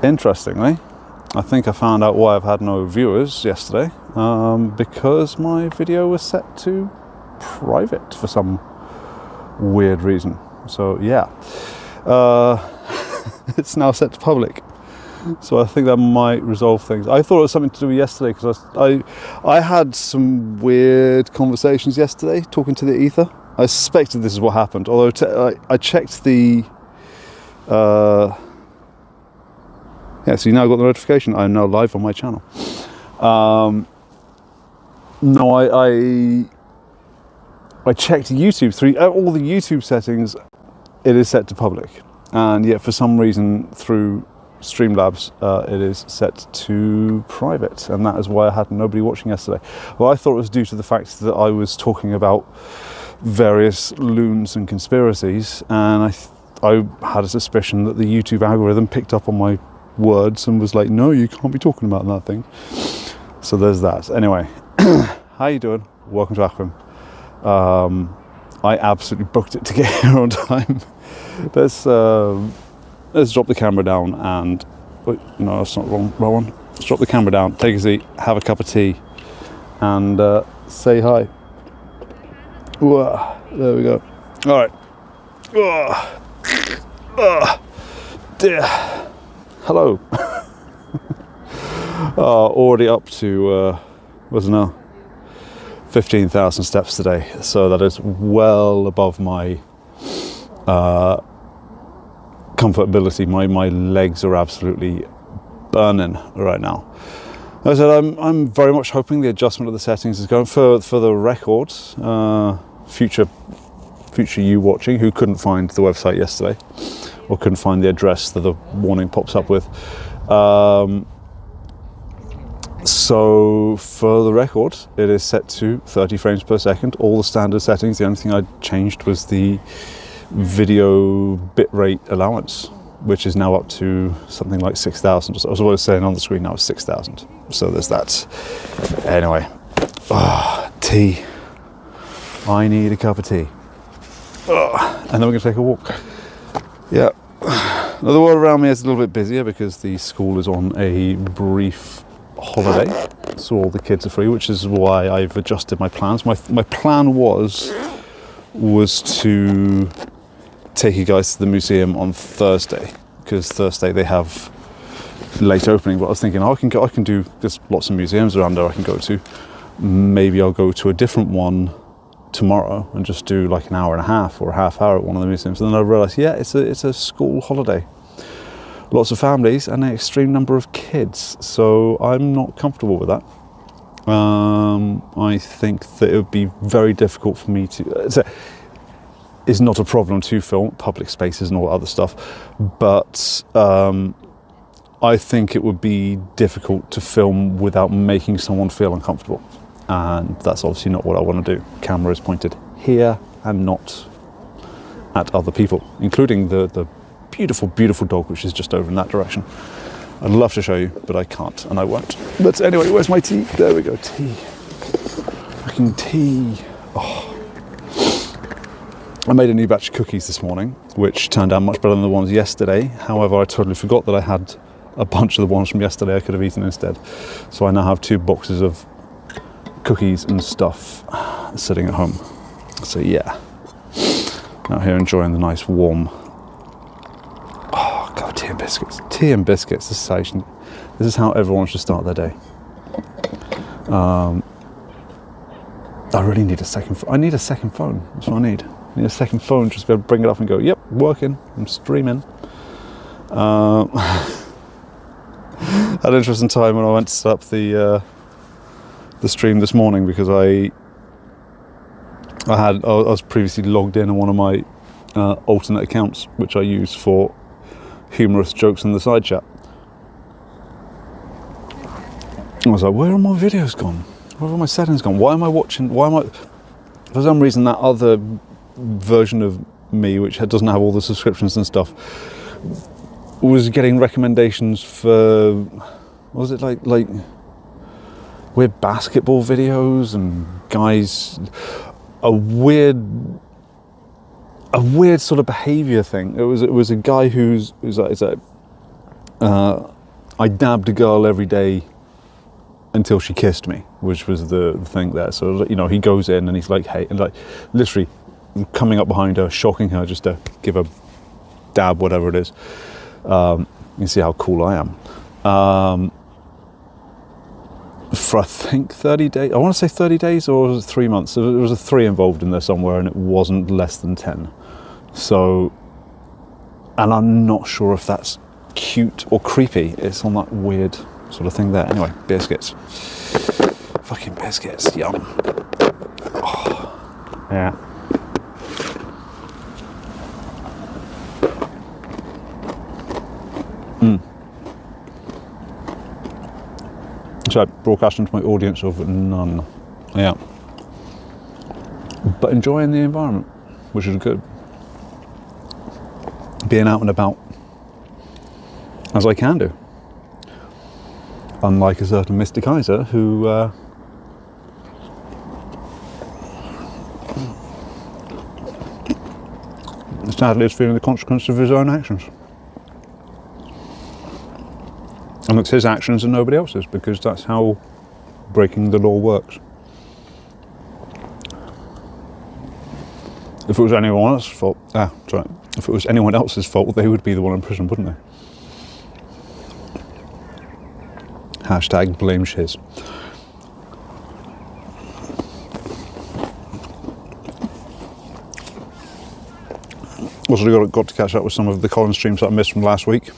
Interestingly, I think I found out why I've had no viewers yesterday, because my video was set to private for some weird reason. So yeah, it's now set to public. So I think that might resolve things. I thought it was something to do with yesterday because I had some weird conversations yesterday talking to the ether. I suspected this is what happened, although I checked the... yeah, so you now got the notification. I am now live on my channel. No, I checked YouTube through all the YouTube settings. It is set to public, and yet for some reason through Streamlabs it is set to private, and that is why I had nobody watching yesterday. Well, I thought it was due to the fact that I was talking about various loons and conspiracies, and I had a suspicion that the YouTube algorithm picked up on my words and was like, no, you can't be talking about that thing. So there's that. Anyway, how you doing? Welcome to Afton. I absolutely booked it to get here on time. Let's drop the camera down and... Wait, no, that's not the wrong one. Let's drop the camera down, take a seat, have a cup of tea, and say hi. There we go. All right. Dear. Hello. Already up to, what's it now? 15,000 steps today. So that is well above my comfortability. My legs are absolutely burning right now. As I said, I'm very much hoping the adjustment of the settings is going for the record. Future you watching who couldn't find the website yesterday or couldn't find the address that the warning pops up with. So for the record, it is set to 30 frames per second, all the standard settings. The only thing I changed was the video bitrate allowance, which is now up to something like 6,000. As I was saying on the screen now, it's 6,000. So there's that. Anyway, tea. I need a cup of tea. And then we're going to take a walk. Yeah. Now, the world around me is a little bit busier because the school is on a brief holiday. So all the kids are free, which is why I've adjusted my plans. My plan was to take you guys to the museum on Thursday, because Thursday they have late opening. But I was thinking, I can do, there's lots of museums around there I can go to. Maybe I'll go to a different one tomorrow and just do like an hour and a half or a half hour at one of the museums. And then I realised, yeah, it's a school holiday. Lots of families and an extreme number of kids. So I'm not comfortable with that. I think that it would be very difficult for me to... It's not a problem to film public spaces and all other stuff, but I think it would be difficult to film without making someone feel uncomfortable. And that's obviously not what I want to do. Camera is pointed here and not at other people, including the beautiful, beautiful dog, which is just over in that direction. I'd love to show you, but I can't, and I won't. But anyway, where's my tea? There we go, tea. Fucking tea. Oh. I made a new batch of cookies this morning, which turned out much better than the ones yesterday. However, I totally forgot that I had a bunch of the ones from yesterday I could have eaten instead. So I now have 2 boxes of cookies and stuff sitting at home. So yeah, out here enjoying the nice warm, God, tea and biscuits. Tea and biscuits, this is how everyone should start their day. I really need a second phone. I need a second phone, that's what I need. I need a second phone just to be able to bring it up and go, yep, working, I'm streaming. Had an interesting time when I went to set up the stream this morning, because I was previously logged in on one of my alternate accounts, which I use for humorous jokes in the side chat. I was like, where are my videos gone? Where are my settings gone? Why am I watching? For some reason, that other version of me, which doesn't have all the subscriptions and stuff, was getting recommendations for, what was it, like weird basketball videos and guys, a weird sort of behaviour thing. It was a guy who's I dabbed a girl every day until she kissed me, which was the thing there. So, you know, he goes in and he's like, hey, and like literally coming up behind her, shocking her just to give a dab, whatever it is. You see how cool I am. For I think 30 days, I want to say 30 days, or was it 3 months? There was a 3 involved in there somewhere, and it wasn't less than 10. So, and I'm not sure if that's cute or creepy. It's on that weird sort of thing there. Anyway, biscuits. Fucking biscuits, yum. Oh, yeah. So broadcasting to my audience of none. Yeah. But enjoying the environment, which is good. Being out and about as I can do. Unlike a certain Mr. Kaiser who sadly is feeling the consequence of his own actions. And it's his actions and nobody else's, because that's how breaking the law works. If it was anyone else's fault, if it was anyone else's fault, they would be the one in prison, wouldn't they? Hashtag blame shiz. Also got to catch up with some of the Colin streams that I missed from last week.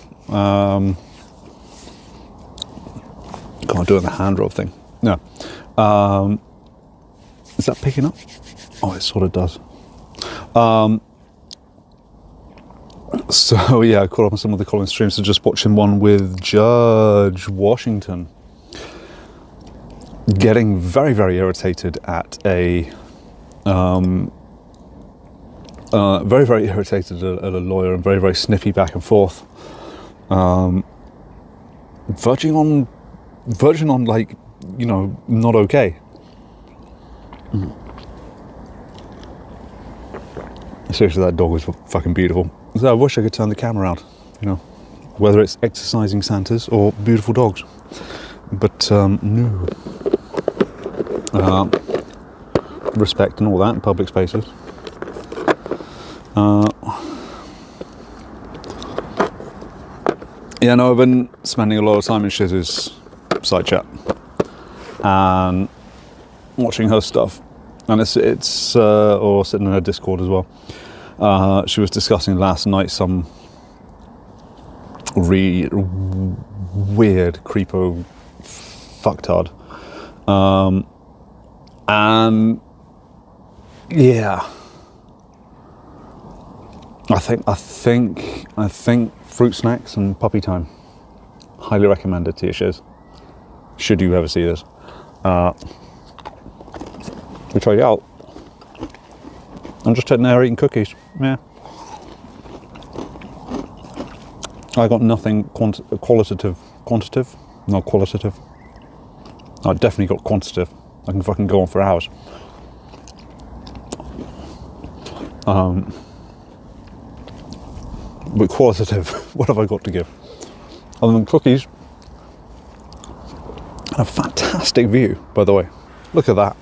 Can't do it in the hand roll thing. No. Is that picking up? Oh, it sort of does. So yeah, I caught up on some of the Colin streams. So just watching one with Judge Washington. Getting very, very irritated at a very, very irritated at a lawyer, and very, very snippy back and forth. Verging on like, you know, not okay. Seriously, that dog was fucking beautiful. So I wish I could turn the camera around, you know, whether it's exercising Santas or beautiful dogs. But no. Respect and all that in public spaces. Yeah, no, I've been spending a lot of time in Shiz's side chat and watching her stuff, and it's or sitting in her Discord as well. She was discussing last night some weird creepo fucktard, and yeah, I think fruit snacks and puppy time. Highly recommended to you, Shiz. Should you ever see this. We tried it out. I'm just sitting there eating cookies. Yeah. I got nothing qualitative. No, qualitative. I definitely got quantitative. I can fucking go on for hours. But qualitative, what have I got to give? Other than cookies. And a fantastic view, by the way. Look at that.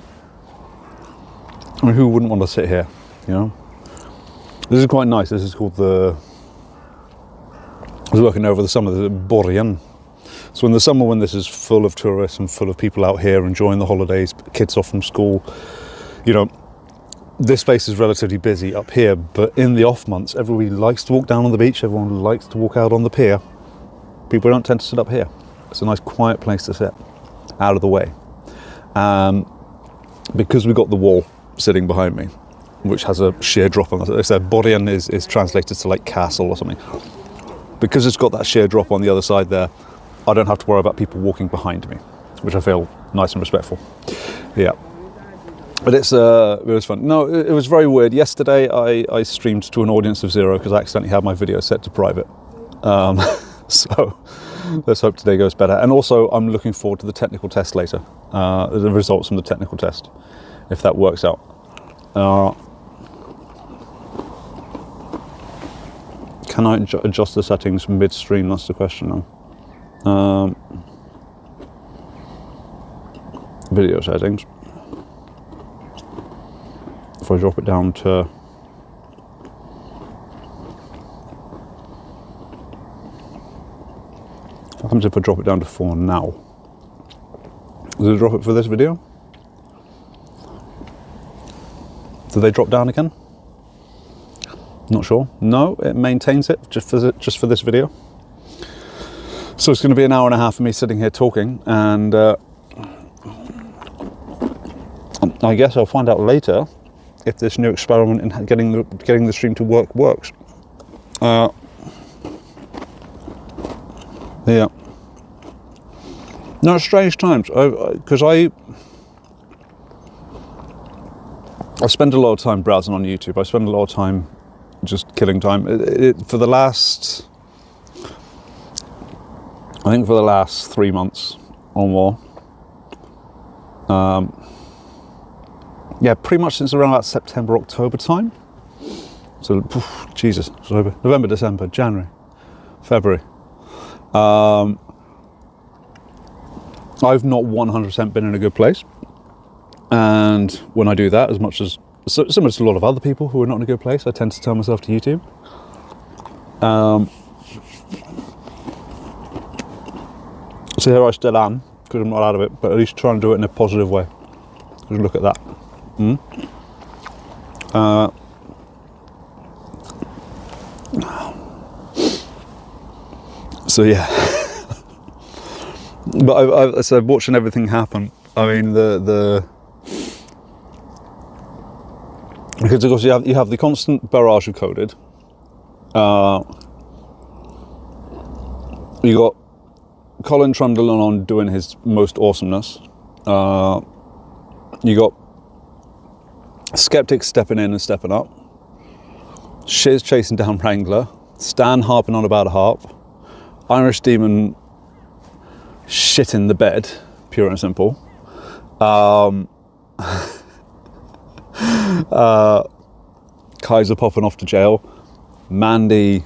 I mean, who wouldn't want to sit here, you know? This is quite nice. This is called I was working over the summer, the Borgen. So in the summer, when this is full of tourists and full of people out here enjoying the holidays, kids off from school, you know, this space is relatively busy up here, but in the off months, everybody likes to walk down on the beach, everyone likes to walk out on the pier. People don't tend to sit up here. It's a nice quiet place to sit, out of the way. Because we've got the wall sitting behind me, which has a sheer drop on it. They said Borgen is translated to like castle or something. Because it's got that sheer drop on the other side there, I don't have to worry about people walking behind me, which I feel nice and respectful. Yeah. But it was fun. No, it was very weird. Yesterday I streamed to an audience of 0 because I accidentally had my video set to private. So let's hope today goes better. And also I'm looking forward to the technical test later. The results from the technical test, if that works out. Can I adjust the settings midstream? That's the question now. Video settings. If I drop it down to what happens if I drop it down to 4 now? Does it drop it for this video? Do they drop down again? Not sure. No, it maintains it just for this video. So it's going to be an hour and a half of me sitting here talking, and I guess I'll find out later if this new experiment in getting the stream to work works. Yeah. No, strange times, because I spend a lot of time browsing on YouTube. I spend a lot of time just killing time. For the last 3 months or more. Yeah, pretty much since around about September, October time. So, Jesus, November, December, January, February. I've not 100% been in a good place. And when I do that, as much as, similar to a lot of other people who are not in a good place, I tend to turn myself to YouTube. So here I still am, because I'm not out of it, but at least try and do it in a positive way. Just look at that. So yeah. But so watching everything happen, I mean, because of course you have the constant barrage of coded. You got Colin trundling on doing his most awesomeness. You got Skeptics stepping in and stepping up. Shiz chasing down Wrangler. Stan harping on about a harp. Irish Demon shit in the bed, pure and simple. Kaiser popping off to jail. Mandy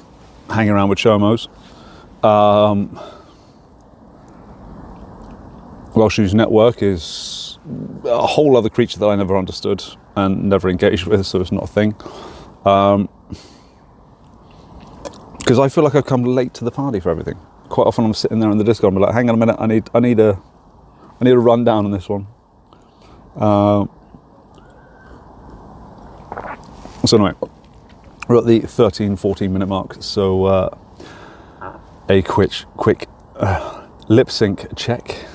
hanging around with Chomos. Welsh's network is a whole other creature that I never understood and never engaged with, so it's not a thing. Because I feel like I've come late to the party for everything. Quite often I'm sitting there in the Discord and I'm like, hang on a minute, I need a rundown on this one. So anyway, we're at the 13-14 minute mark, so a quick lip sync check.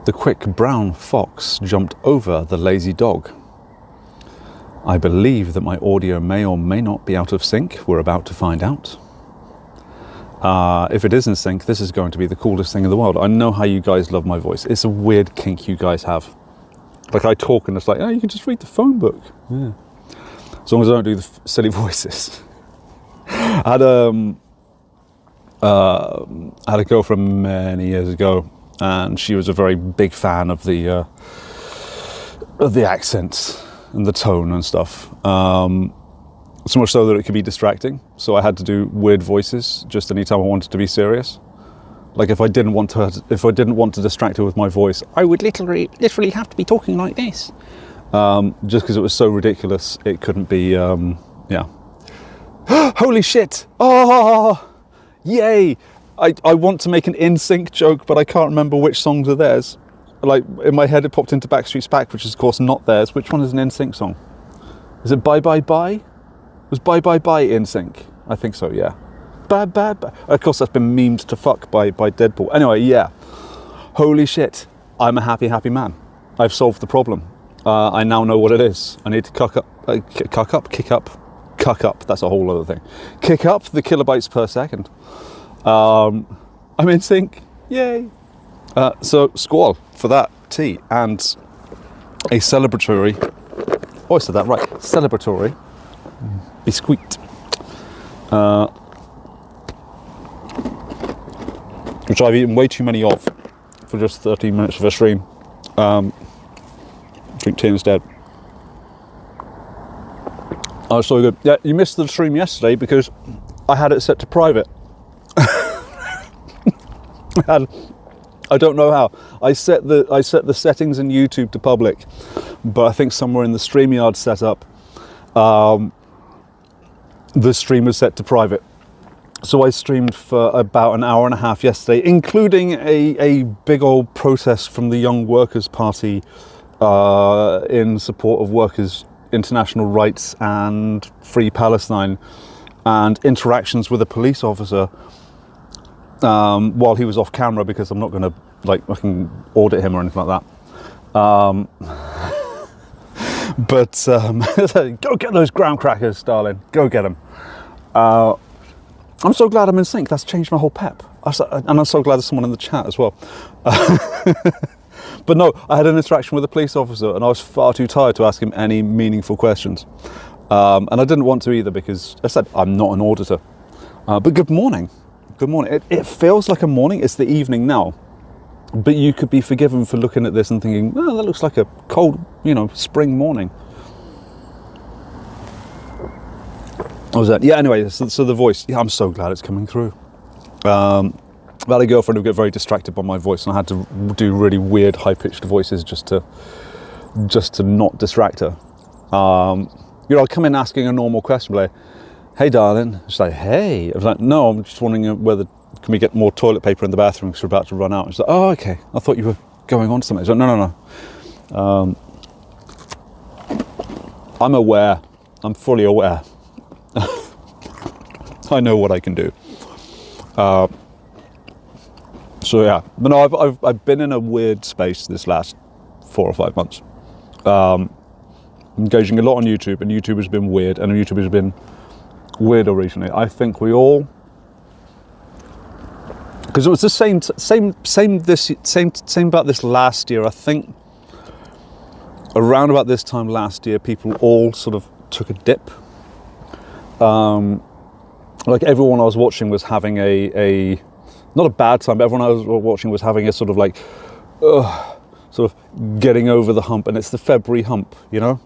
The quick brown fox jumped over the lazy dog. I believe that my audio may or may not be out of sync. We're about to find out. If it is in sync, this is going to be the coolest thing in the world. I know how you guys love my voice. It's a weird kink you guys have. Like I talk and it's like, oh, you can just read the phone book. Yeah. As long as I don't do the silly voices. I had a girlfriend many years ago, and she was a very big fan of the accents and the tone and stuff. So much so that it could be distracting. So I had to do weird voices just anytime I wanted to be serious. Like if I didn't want to distract her with my voice, I would literally have to be talking like this. Just because it was so ridiculous, it couldn't be. Yeah. Holy shit! Oh, yay! I want to make an in-sync joke, but I can't remember which songs are theirs. Like in my head, it popped into Backstreet's Back, which is of course not theirs. Which one is an in-sync song? Is it Bye Bye Bye? Was Bye Bye Bye in sync? I think so, yeah. Bye Bye Bye. Of course, that's been memed to fuck by Deadpool. Anyway, yeah. Holy shit. I'm a happy man. I've solved the problem. I now know what it is. I need to kick up. That's a whole other thing. Kick up the kilobytes per second. I'm in sync. Yay. So, squall for that tea and a celebratory. Oh, I said that right. Celebratory biscuit, which I've eaten way too many of for just 13 minutes of a stream. Drink tea instead. Oh, so good. Yeah, you missed the stream yesterday because I had it set to private. And I don't know how. I set the settings in YouTube to public, but I think somewhere in the StreamYard setup, the stream was set to private. So I streamed for about an hour and a half yesterday, including a big old protest from the Young Workers' Party in support of workers' international rights and free Palestine, and interactions with a police officer while he was off camera, because I'm not going to like fucking audit him or anything like that. But go get those graham crackers, darling. Go get them. I'm so glad I'm in sync. That's changed my whole pep. And I'm so glad there's someone in the chat as well. But no, I had an interaction with a police officer, and I was far too tired to ask him any meaningful questions. And I didn't want to either, because I said I'm not an auditor. But good morning. Good morning. It feels like a morning. It's the evening now. But you could be forgiven for looking at this and thinking, oh, that looks like a cold, spring morning. What was that? Yeah, anyway, so the voice. Yeah, I'm so glad it's coming through. I had a girlfriend who got very distracted by my voice, and I had to do really weird, high-pitched voices just to not distract her. I'll come in asking a normal question, like, hey, darling. She's like, hey. I was like, no, I'm just wondering whether can we get more toilet paper in the bathroom because we're about to run out. She's like, oh, okay. I thought you were going on to something. She's like, no. I'm aware. I'm fully aware. I know what I can do. So yeah, but no, I've been in a weird space this last 4 or 5 months. Engaging a lot on YouTube, and YouTube has been weird, and YouTube has been weirder recently. I think we all, because it was the same about this last year. I think around about this time last year, people all sort of took a dip. Like everyone I was watching was having a not a bad time, but everyone I was watching was having a sort of like, sort of getting over the hump, and it's the February hump, I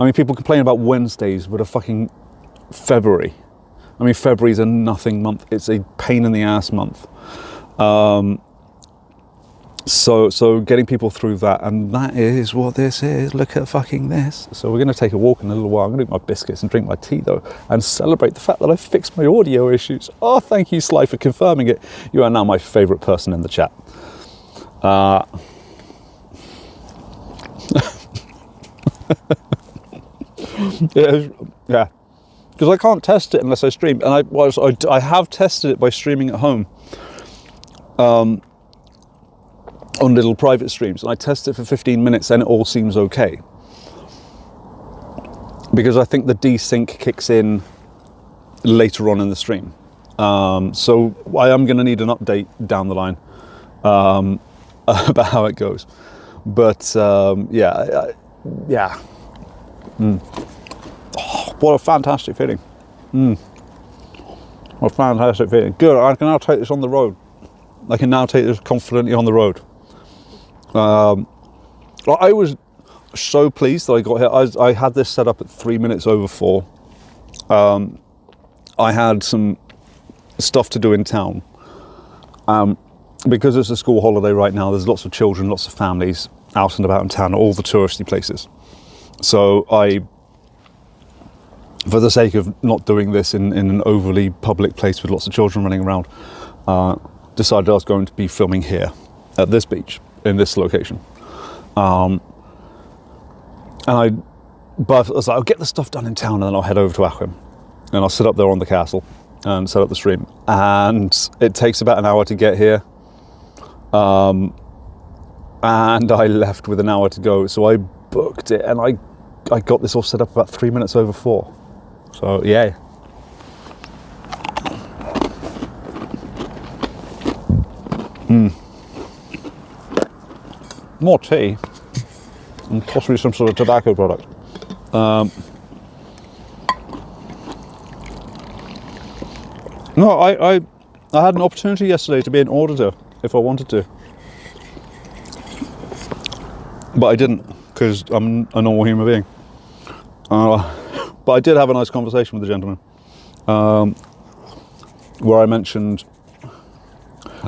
mean, people complain about Wednesdays, but a fucking February. I mean, February's a nothing month. It's a pain in the ass month. So getting people through that, and that is what this is. Look at fucking this. So we're going to take a walk in a little while. I'm going to eat my biscuits and drink my tea, though, and celebrate the fact that I fixed my audio issues. Oh, thank you, Sly, for confirming it. You are now my favourite person in the chat. Yeah, because I can't test it unless I stream, and I have tested it by streaming at home. On little private streams, and I test it for 15 minutes and it all seems okay, because I think the desync kicks in later on in the stream. So I am going to need an update down the line about how it goes, but yeah. Oh, what a fantastic feeling. What a fantastic feeling. Good, I can now take this on the road. I can now take this confidently on the road. I was so pleased that I got here. I had this set up at 3 minutes over 4. I had some stuff to do in town. Because it's a school holiday right now, there's lots of children, lots of families out and about in town, all the touristy places. So I, for the sake of not doing this in an overly public place with lots of children running around, decided I was going to be filming here at this beach, in this location. But I was like, I'll get the stuff done in town and then I'll head over to Afton and I'll sit up there on the castle and set up the stream. And it takes about an hour to get here. And I left with an hour to go. So I booked it and I got this all set up about 3 minutes over 4. So yeah. More tea and possibly some sort of tobacco product. No, I had an opportunity yesterday to be an auditor if I wanted to, but I didn't, because I'm a normal human being. But I did have a nice conversation with the gentleman, where I mentioned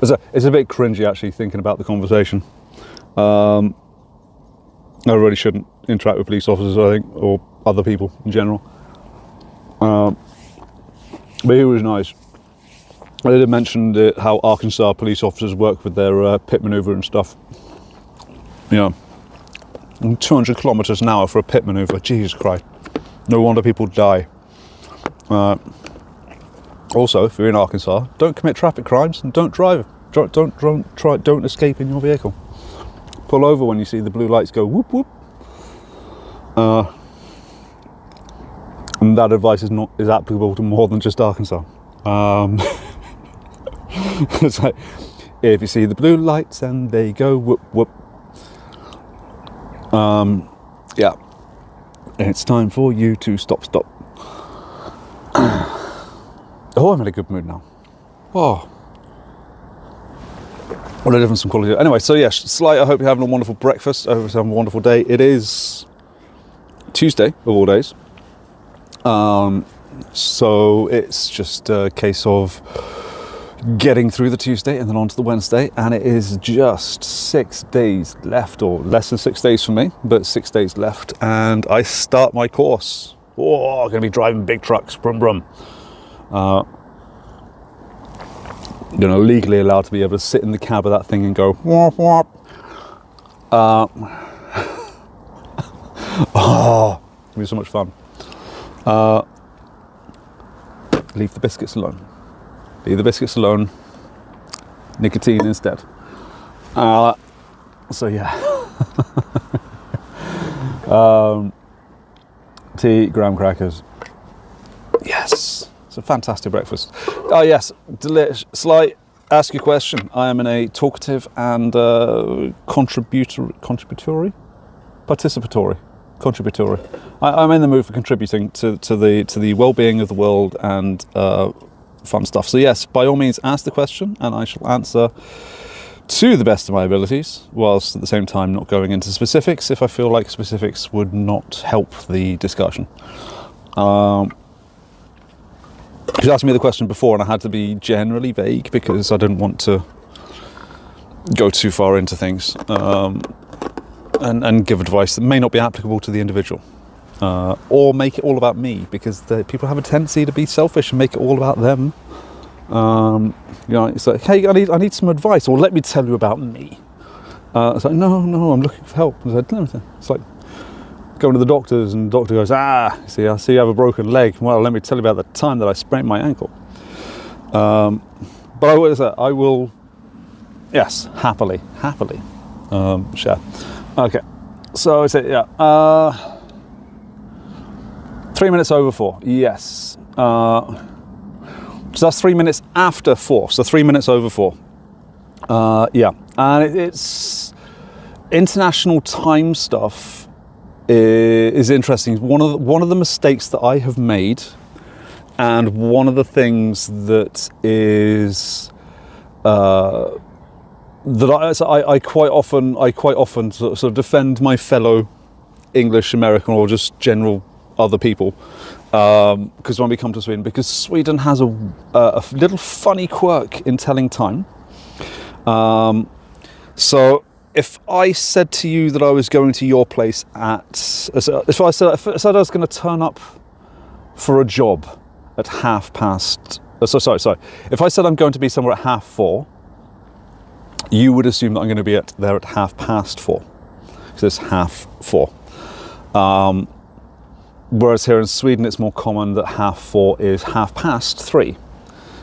It's a bit cringy actually thinking about the conversation. I really shouldn't interact with police officers, I think, or other people in general. But he was nice. I did mention how Arkansas police officers work with their pit maneuver and stuff. You know, 200 kilometers an hour for a pit maneuver. Jesus Christ! No wonder people die. Also, if you're in Arkansas, don't commit traffic crimes and don't drive. Don't escape in your vehicle. Pull over when you see the blue lights go whoop whoop. And that advice is applicable to more than just Arkansas. It's like, if you see the blue lights and they go whoop whoop, yeah, it's time for you to stop. Oh, I'm in a good mood now. Oh, what a difference in quality. Anyway, so yes, Slight, I hope you're having a wonderful breakfast. I hope you're having a wonderful day. It is Tuesday of all days. So it's just a case of getting through the Tuesday and then on to the Wednesday, and it is just 6 days left, or less than 6 days for me, but 6 days left, and I start my course. Oh, I'm going to be driving big trucks, brum brum. You know, legally allowed to be able to sit in the cab of that thing and go whop whop. Oh, it'll be so much fun. Leave the biscuits alone. Leave the biscuits alone. Nicotine instead. So yeah. Tea, graham crackers. Yes, it's a fantastic breakfast. Oh yes, delish. Slight, ask your question. I am in a talkative and contributory. I'm in the mood for contributing to the well-being of the world and fun stuff. So yes, by all means, ask the question, and I shall answer to the best of my abilities, whilst at the same time not going into specifics if I feel like specifics would not help the discussion. You asked me the question before, and I had to be generally vague because I didn't want to go too far into things and give advice that may not be applicable to the individual, or make it all about me, because people have a tendency to be selfish and make it all about them. You know, it's like, hey, I need some advice, or let me tell you about me. It's like, no, I'm looking for help. It's like going to the doctors, and the doctor goes, I see you have a broken leg. Well, let me tell you about the time that I sprained my ankle. But I will, yes, happily share. Okay, so it's 3 minutes over 4. Yes. So that's 3 minutes after 4. So 3 minutes over 4. Yeah, and it's international time stuff is interesting. One of the mistakes that I have made, and one of the things that is that I quite often sort of defend my fellow English, American, or just general other people, because when we come to Sweden, because Sweden has a little funny quirk in telling time. So if I said to you that I was going to your place if I said I was going to turn up for a job at 4:30, sorry. If I said I'm going to be somewhere at 4:30, you would assume that I'm going to be there at 4:30, because it's 4:30. Whereas here in Sweden, it's more common that 4:30 is 3:30,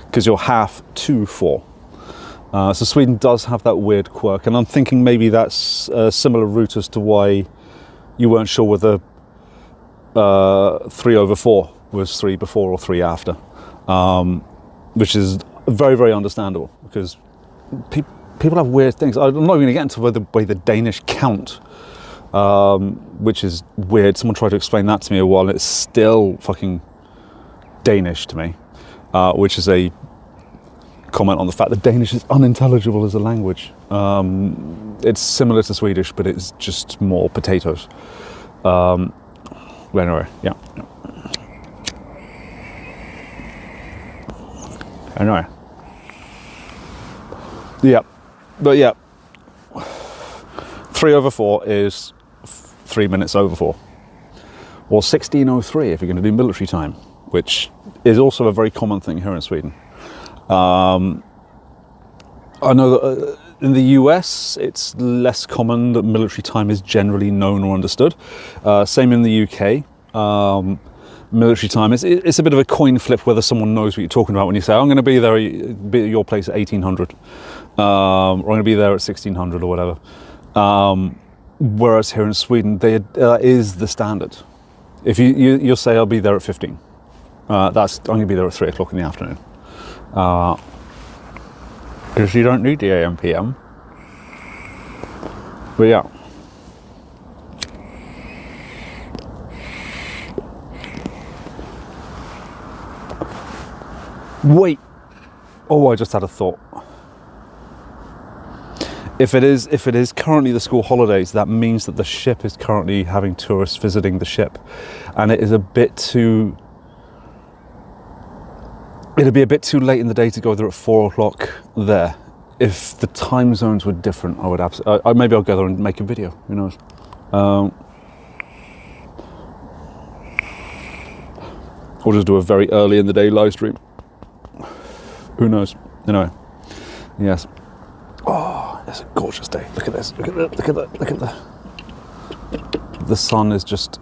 because you're 4:30. So Sweden does have that weird quirk, and I'm thinking maybe that's a similar route as to why you weren't sure whether 3/4 was 3 before or 3 after, which is very, very understandable, because people have weird things. I'm not even going to get into the way the Danish count, which is weird. Someone tried to explain that to me a while, and it's still fucking Danish to me, which is a comment on the fact that Danish is unintelligible as a language. It's similar to Swedish, but it's just more potatoes. Anyway, yeah. Yeah, but yeah, 3/4 is 3 minutes over 4, or 16:03 if you're going to do military time, which is also a very common thing here in Sweden. I know that in the US it's less common that military time is generally known or understood. Same in the UK. Military time, it's a bit of a coin flip whether someone knows what you're talking about when you say, I'm going to be there, be at your place at 1800, or I'm going to be there at 1600 or whatever. Whereas here in Sweden, that is the standard. If you'll say, I'll be there at 15. I'm going to be there at 3 o'clock in the afternoon. Because you don't need the AM PM. But yeah. Wait. Oh, I just had a thought. If it is currently the school holidays, that means that the ship is currently having tourists visiting the ship, and it'd be a bit too late in the day to go there at 4 o'clock there. If the time zones were different, I would absolutely. Maybe I'll go there and make a video. Who knows? Or just do a very early in the day live stream. Who knows? Anyway, yes. Oh, it's a gorgeous day. Look at this. Look at that. Look at that. Look at that. The sun is just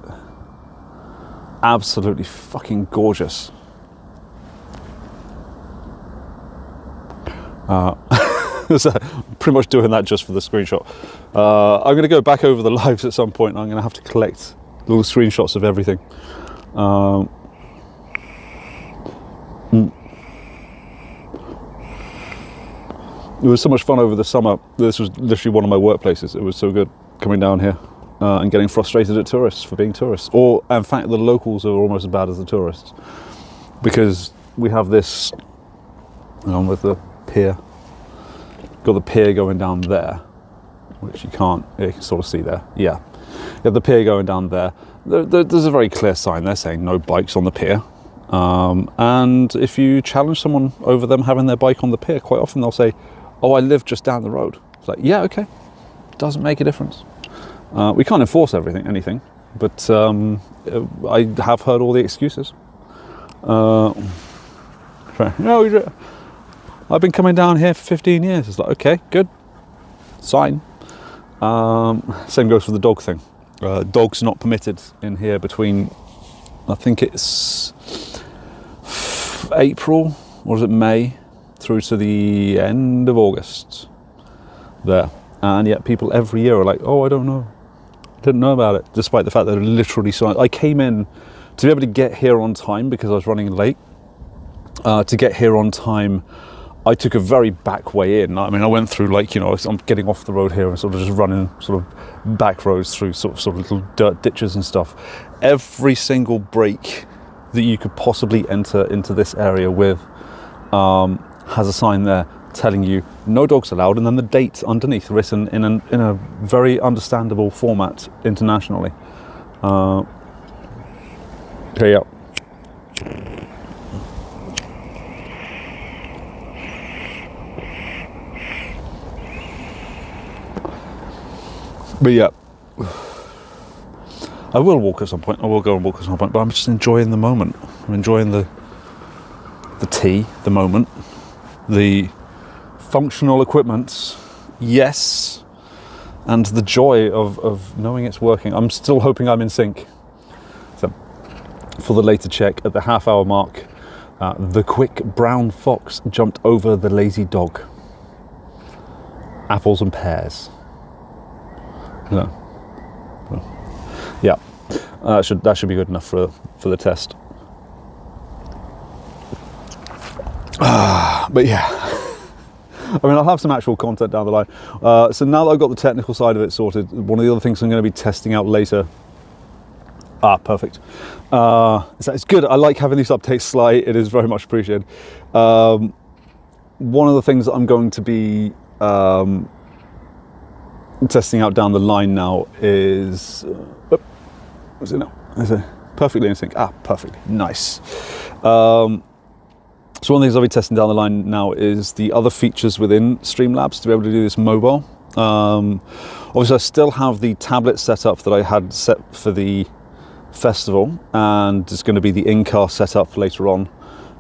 absolutely fucking gorgeous. So pretty much doing that just for the screenshot. I'm going to go back over the lives at some point. I'm going to have to collect little screenshots of everything. It was so much fun over the summer. This was literally one of my workplaces. It was so good coming down here and getting frustrated at tourists for being tourists. Or, in fact, the locals are almost as bad as the tourists. Because we have this, with the pier, got the pier going down there, which you can sort of see there. Yeah. You have the pier going down there. There's a very clear sign there saying no bikes on the pier. And if you challenge someone over them having their bike on the pier, quite often they'll say, oh, I live just down the road. It's like, yeah, okay. Doesn't make a difference. We can't enforce anything, but I have heard all the excuses. No, I've been coming down here for 15 years. It's like, okay, good. Sign. Same goes for the dog thing. Dogs not permitted in here between, I think it's April, or is it May, through to the end of August there. And yet people every year are like, oh, I don't know. Didn't know about it, despite the fact that they're literally signed. I came in to be able to get here on time because I was running late. To get here on time, I took a very back way in. I mean, I went through I'm getting off the road here and sort of just running sort of back roads through sort of little dirt ditches and stuff. Every single break that you could possibly enter into this area with has a sign there telling you no dogs allowed, and then the date underneath written in a very understandable format internationally. Okay, yeah. But yeah, I will walk at some point. I will go and walk at some point, but I'm just enjoying the moment. I'm enjoying the tea, the moment, the functional equipment, yes, and the joy of knowing it's working. I'm still hoping I'm in sync. So, for the later check at the half-hour mark, the quick brown fox jumped over the lazy dog. Apples and pears. No. Yeah, that should be good enough for the test. But yeah, I mean, I'll have some actual content down the line. So now that I've got the technical side of it sorted, one of the other things I'm going to be testing out later. Perfect. It's good. I like having these updates slight. It is very much appreciated. One of the things that I'm going to be testing out down the line now is what's it now? Is it perfectly in sync? Perfectly nice. So one of the things I'll be testing down the line now is the other features within Streamlabs to be able to do this mobile. Obviously, I still have the tablet set up that I had set for the festival, and it's going to be the in-car setup later on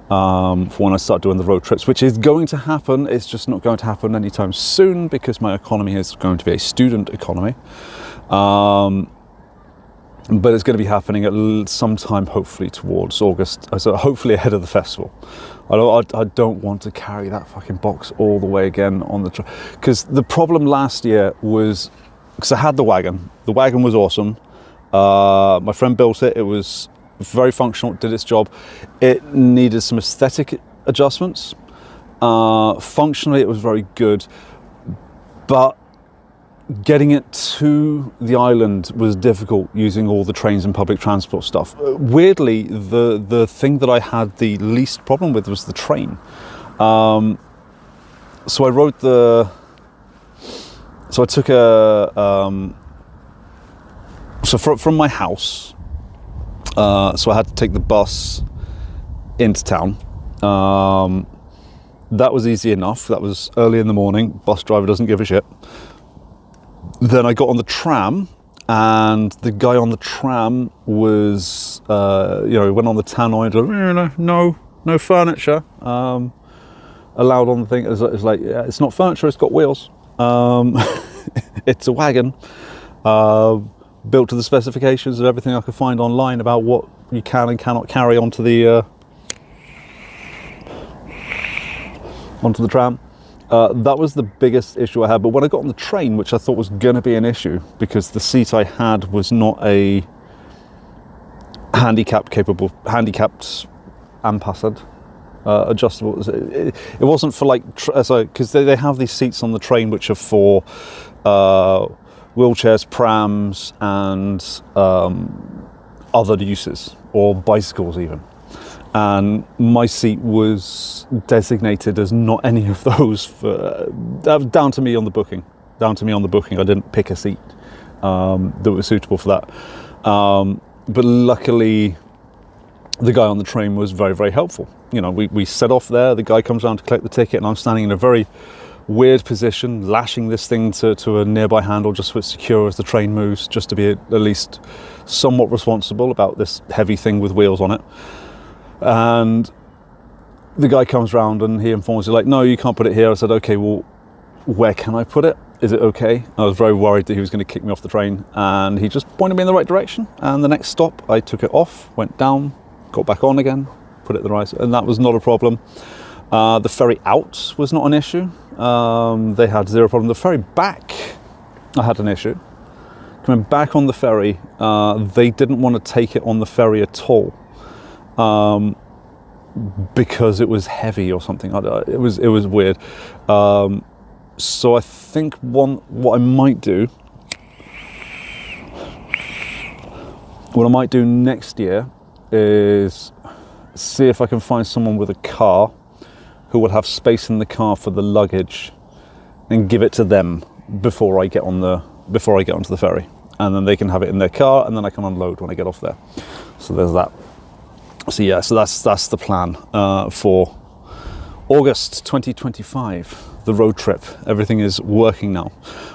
for when I start doing the road trips, which is going to happen. It's just not going to happen anytime soon because my economy is going to be a student economy. But it's going to be happening at some time, hopefully towards August, so hopefully ahead of the festival. I don't want to carry that fucking box all the way again on the truck, because the problem last year was, because I had the wagon was awesome. My friend built it. It was very functional, it did its job. It needed some aesthetic adjustments. Functionally, it was very good, but getting it to the island was difficult using all the trains and public transport stuff. Weirdly, the thing that I had the least problem with was the train. So I wrote so I took from my house, so I had to take the bus into town. That was easy enough. That was early in the morning. Bus driver doesn't give a shit. Then I got on the tram, and the guy on the tram was, went on the tannoy, no furniture allowed on the thing. It's like, yeah, it's not furniture, it's got wheels. It's a wagon built to the specifications of everything I could find online about what you can and cannot carry onto the tram. That was the biggest issue I had. But when I got on the train, which I thought was going to be an issue because the seat I had was not a handicapped ampersand adjustable. It wasn't for like, because they have these seats on the train which are for wheelchairs, prams, and other uses, or bicycles even. And my seat was designated as not any of those. That was down to me on the booking. I didn't pick a seat that was suitable for that. But luckily, the guy on the train was very, very helpful. You know, we set off there. The guy comes around to collect the ticket, and I'm standing in a very weird position, lashing this thing to a nearby handle just so it's secure as the train moves, just to be at least somewhat responsible about this heavy thing with wheels on it. And the guy comes round and he informs me, like, no, you can't put it here. I said, okay, well, where can I put it? Is it okay? I was very worried that he was going to kick me off the train, and he just pointed me in the right direction. And the next stop, I took it off, went down, got back on again, put it the right, and that was not a problem. The ferry out was not an issue. They had zero problem. The ferry back, I had an issue. Coming back on the ferry, they didn't want to take it on the ferry at all. Because it was heavy or something. It was weird. So I think what I might do next year is see if I can find someone with a car who will have space in the car for the luggage, and give it to them before I get onto the ferry, and then they can have it in their car, and then I can unload when I get off there. So there's that. So yeah, so that's the plan for August 2025, the road trip. Everything is working now.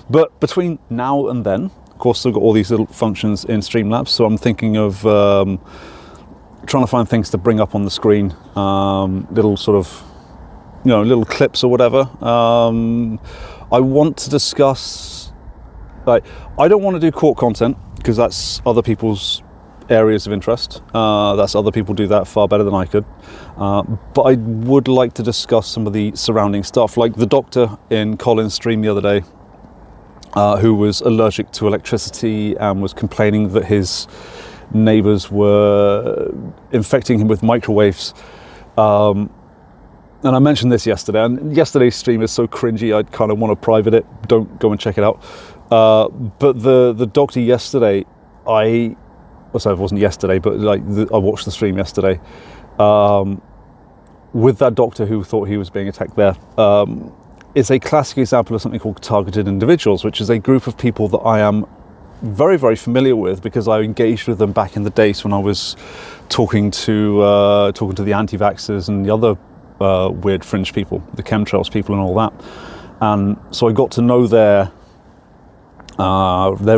But between now and then, of course, I've got all these little functions in Streamlabs, so I'm thinking of trying to find things to bring up on the screen, little sort of, little clips or whatever. I want to discuss, like, I don't want to do court content because that's other people's areas of interest. That's other people do that far better than I could. But I would like to discuss some of the surrounding stuff, like the doctor in Colin's stream the other day, who was allergic to electricity and was complaining that his neighbours were infecting him with microwaves. And I mentioned this yesterday, and yesterday's stream is so cringy, I kind of want to private it. Don't go and check it out. But the doctor yesterday, it wasn't yesterday, but I watched the stream yesterday with that doctor who thought he was being attacked there. It's a classic example of something called targeted individuals, which is a group of people that I am very, very familiar with because I engaged with them back in the days when I was talking to the anti-vaxxers and the other weird fringe people, the chemtrails people and all that. And so I got to know their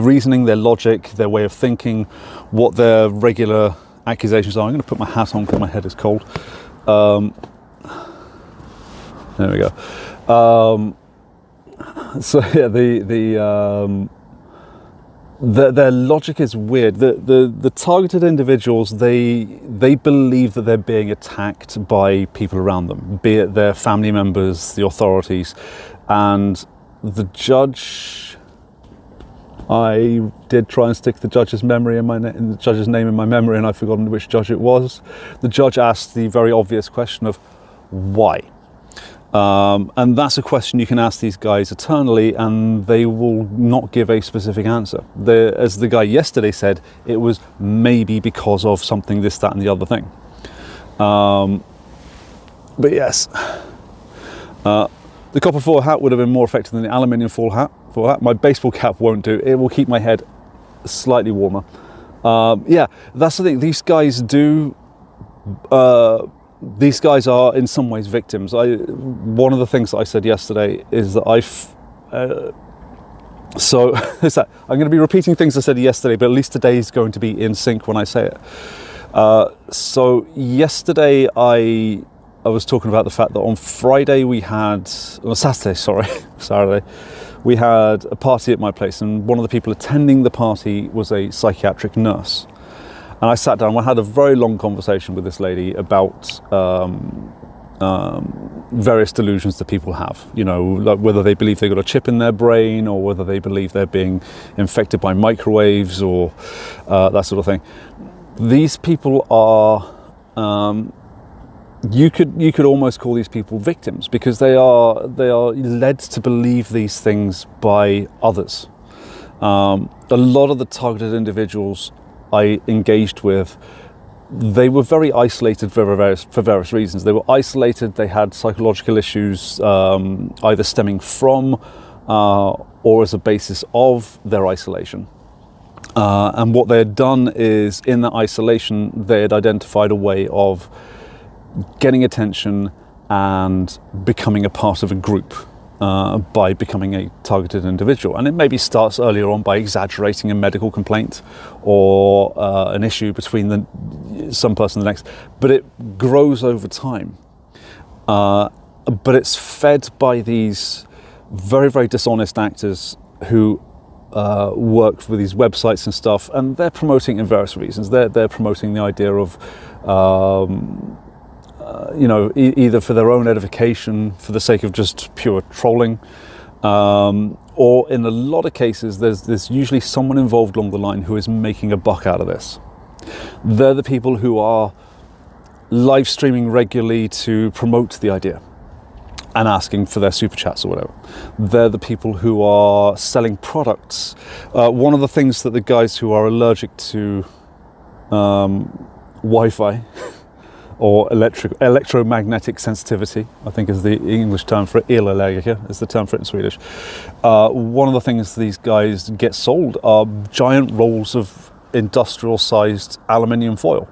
reasoning, their logic, their way of thinking, what their regular accusations are. I'm going to put my hat on because my head is cold. There we go. So yeah, their logic is weird. The targeted individuals, they believe that they're being attacked by people around them, be it their family members, the authorities, and the judge. I did try and stick the judge's memory the judge's name in my memory, and I've forgotten which judge it was. The judge asked the very obvious question of why. And that's a question you can ask these guys eternally, and they will not give a specific answer. As the guy yesterday said, it was maybe because of something, this, that, and the other thing. But yes, the copper foil hat would have been more effective than the aluminium foil hat. My baseball cap won't do. It will keep my head slightly warmer. Yeah, that's the thing. These guys do. These guys are in some ways victims. One of the things that I said yesterday is that so is that I'm going to be repeating things I said yesterday, but at least today is going to be in sync when I say it. So yesterday I was talking about the fact that on Saturday, we had a party at my place, and one of the people attending the party was a psychiatric nurse. And I sat down and I had a very long conversation with this lady about various delusions that people have, like whether they believe they've got a chip in their brain, or whether they believe they're being infected by microwaves, or that sort of thing. These people are, you could almost call these people victims, because they are led to believe these things by others. A lot of the targeted individuals I engaged with, they were very isolated for various reasons. They were isolated, they had psychological issues, either stemming from or as a basis of their isolation. And what they had done is, in that isolation, they had identified a way of getting attention and becoming a part of a group by becoming a targeted individual. And it maybe starts earlier on by exaggerating a medical complaint or an issue between some person and the next, but it grows over time. But it's fed by these very, very dishonest actors who work for these websites and stuff, and they're promoting in various reasons. They're promoting the idea of either for their own edification, for the sake of just pure trolling, or in a lot of cases, there's usually someone involved along the line who is making a buck out of this. They're the people who are live streaming regularly to promote the idea and asking for their super chats or whatever. They're the people who are selling products. One of the things that the guys who are allergic to Wi-Fi or electromagnetic sensitivity, I think is the English term for it, elallergiker is the term for it in Swedish. One of the things these guys get sold are giant rolls of industrial-sized aluminium foil.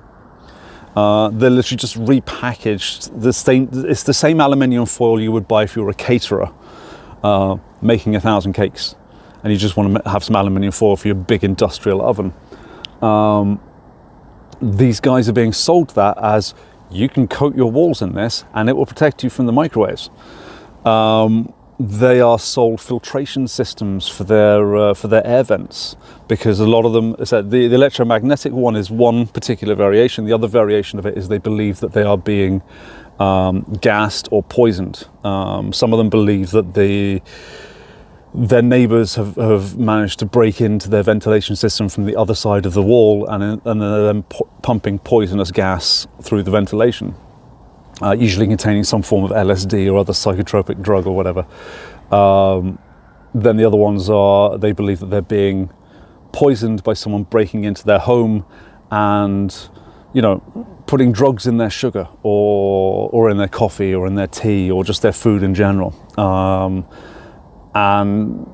They're literally just repackaged. It's the same aluminium foil you would buy if you were a caterer making 1,000 cakes, and you just want to have some aluminium foil for your big industrial oven. These guys are being sold that as, you can coat your walls in this and it will protect you from the microwaves. They are sold filtration systems for their air vents, because a lot of them, the electromagnetic one is one particular variation. The other variation of it is they believe that they are being gassed or poisoned. Some of them believe that their neighbours have managed to break into their ventilation system from the other side of the wall, and they're then pumping poisonous gas through the ventilation, usually containing some form of LSD or other psychotropic drug or whatever. Then the other ones are, they believe that they're being poisoned by someone breaking into their home and, putting drugs in their sugar or in their coffee or in their tea or just their food in general. And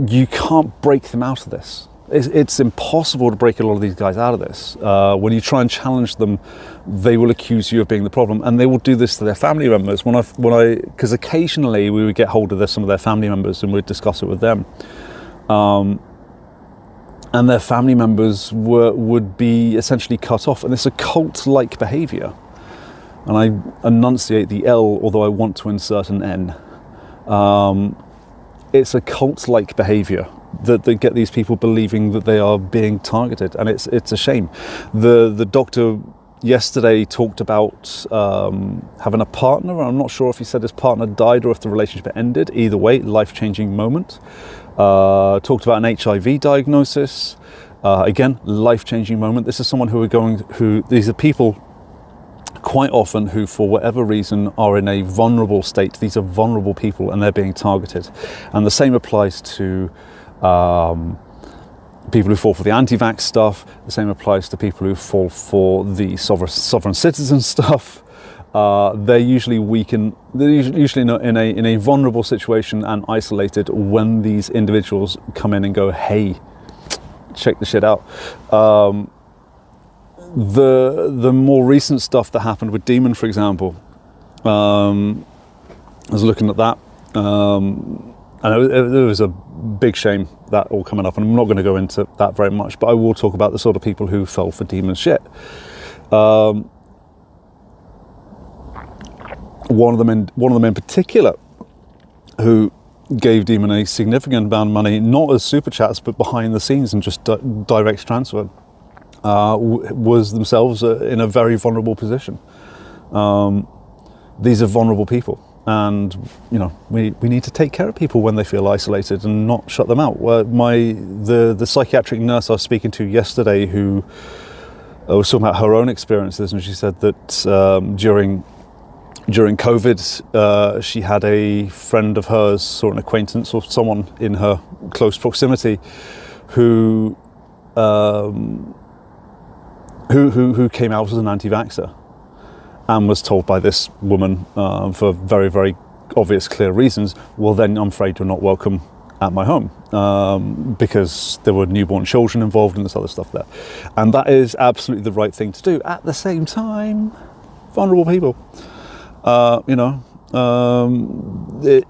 you can't break them out of this. it's impossible to break a lot of these guys out of this. When you try and challenge them, they will accuse you of being the problem, and they will do this to their family members. Because occasionally we would get hold of some of their family members and we'd discuss it with them, and their family members would be essentially cut off, and it's a cult-like behaviour. And I enunciate the L, although I want to insert an N. It's a cult-like behaviour that get these people believing that they are being targeted, and it's a shame. The doctor yesterday talked about having a partner. I'm not sure if he said his partner died or if the relationship ended. Either way, life-changing moment. Talked about an HIV diagnosis. Again, life-changing moment. This is someone these are people quite often who, for whatever reason, are in a vulnerable state. These are vulnerable people and they're being targeted. And the same applies to people who fall for the anti-vax stuff. The same applies to people who fall for the sovereign citizen stuff. They're usually they're usually in a vulnerable situation and isolated when these individuals come in and go, hey, check the shit out. The more recent stuff that happened with Demon, for example, I was looking at that, and it was a big shame, that all coming up, and I'm not going to go into that very much, but I will talk about the sort of people who fell for Demon's shit. One of them in particular, who gave Demon a significant amount of money, not as super chats, but behind the scenes and just direct transfer, was themselves in a very vulnerable position. These are vulnerable people, and we need to take care of people when they feel isolated and not shut them out. The psychiatric nurse I was speaking to yesterday, who was talking about her own experiences, and she said that during COVID, she had a friend of hers, or an acquaintance, or someone in her close proximity, who came out as an anti-vaxxer and was told by this woman, for very, very obvious, clear reasons, well, then I'm afraid you're not welcome at my home, because there were newborn children involved and this other stuff there. And that is absolutely the right thing to do. At the same time, vulnerable people,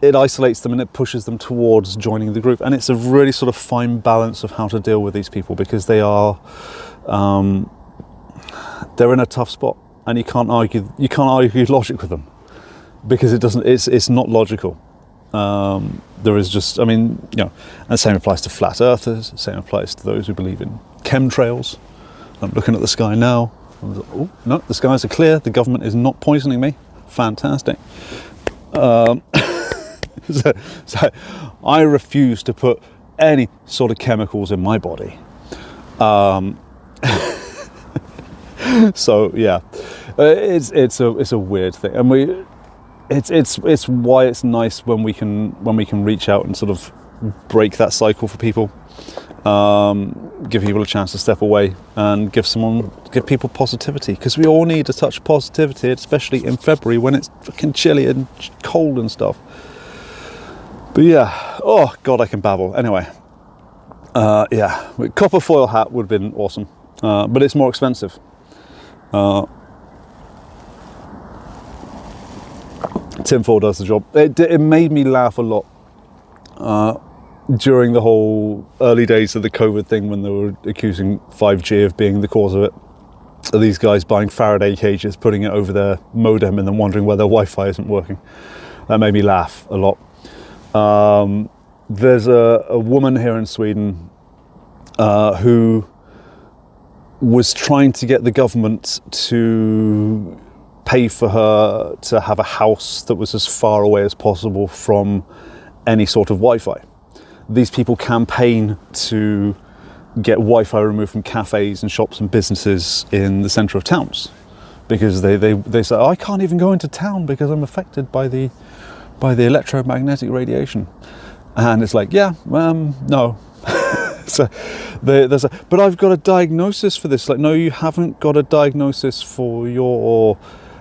it isolates them and it pushes them towards joining the group. And it's a really sort of fine balance of how to deal with these people, because they are, they're in a tough spot, and you can't argue logic with them, because it's not logical. There is just, and the same applies to flat earthers, the same applies to those who believe in chemtrails. I'm looking at the sky now. Oh, no, the skies are clear. The government is not poisoning me. Fantastic. So I refuse to put any sort of chemicals in my body. So yeah, it's a weird thing, and it's why it's nice when we can reach out and sort of break that cycle for people, give people a chance to step away and give people positivity, because we all need a touch of positivity, especially in February when it's fucking chilly and cold and stuff. But yeah, oh god, I can babble. Anyway, yeah, copper foil hat would have been awesome, but it's more expensive. Tinfoil does the job. It made me laugh a lot during the whole early days of the COVID thing, when they were accusing 5G of being the cause of it. So these guys buying Faraday cages, putting it over their modem, and then wondering why their Wi-Fi isn't working. That made me laugh a lot. There's a woman here in Sweden who was trying to get the government to pay for her to have a house that was as far away as possible from any sort of Wi-Fi. These people campaign to get Wi-Fi removed from cafes and shops and businesses in the centre of towns, because they say, I can't even go into town because I'm affected by the electromagnetic radiation. And it's like, yeah, no. So but I've got a diagnosis for this. Like, no, you haven't got a diagnosis for your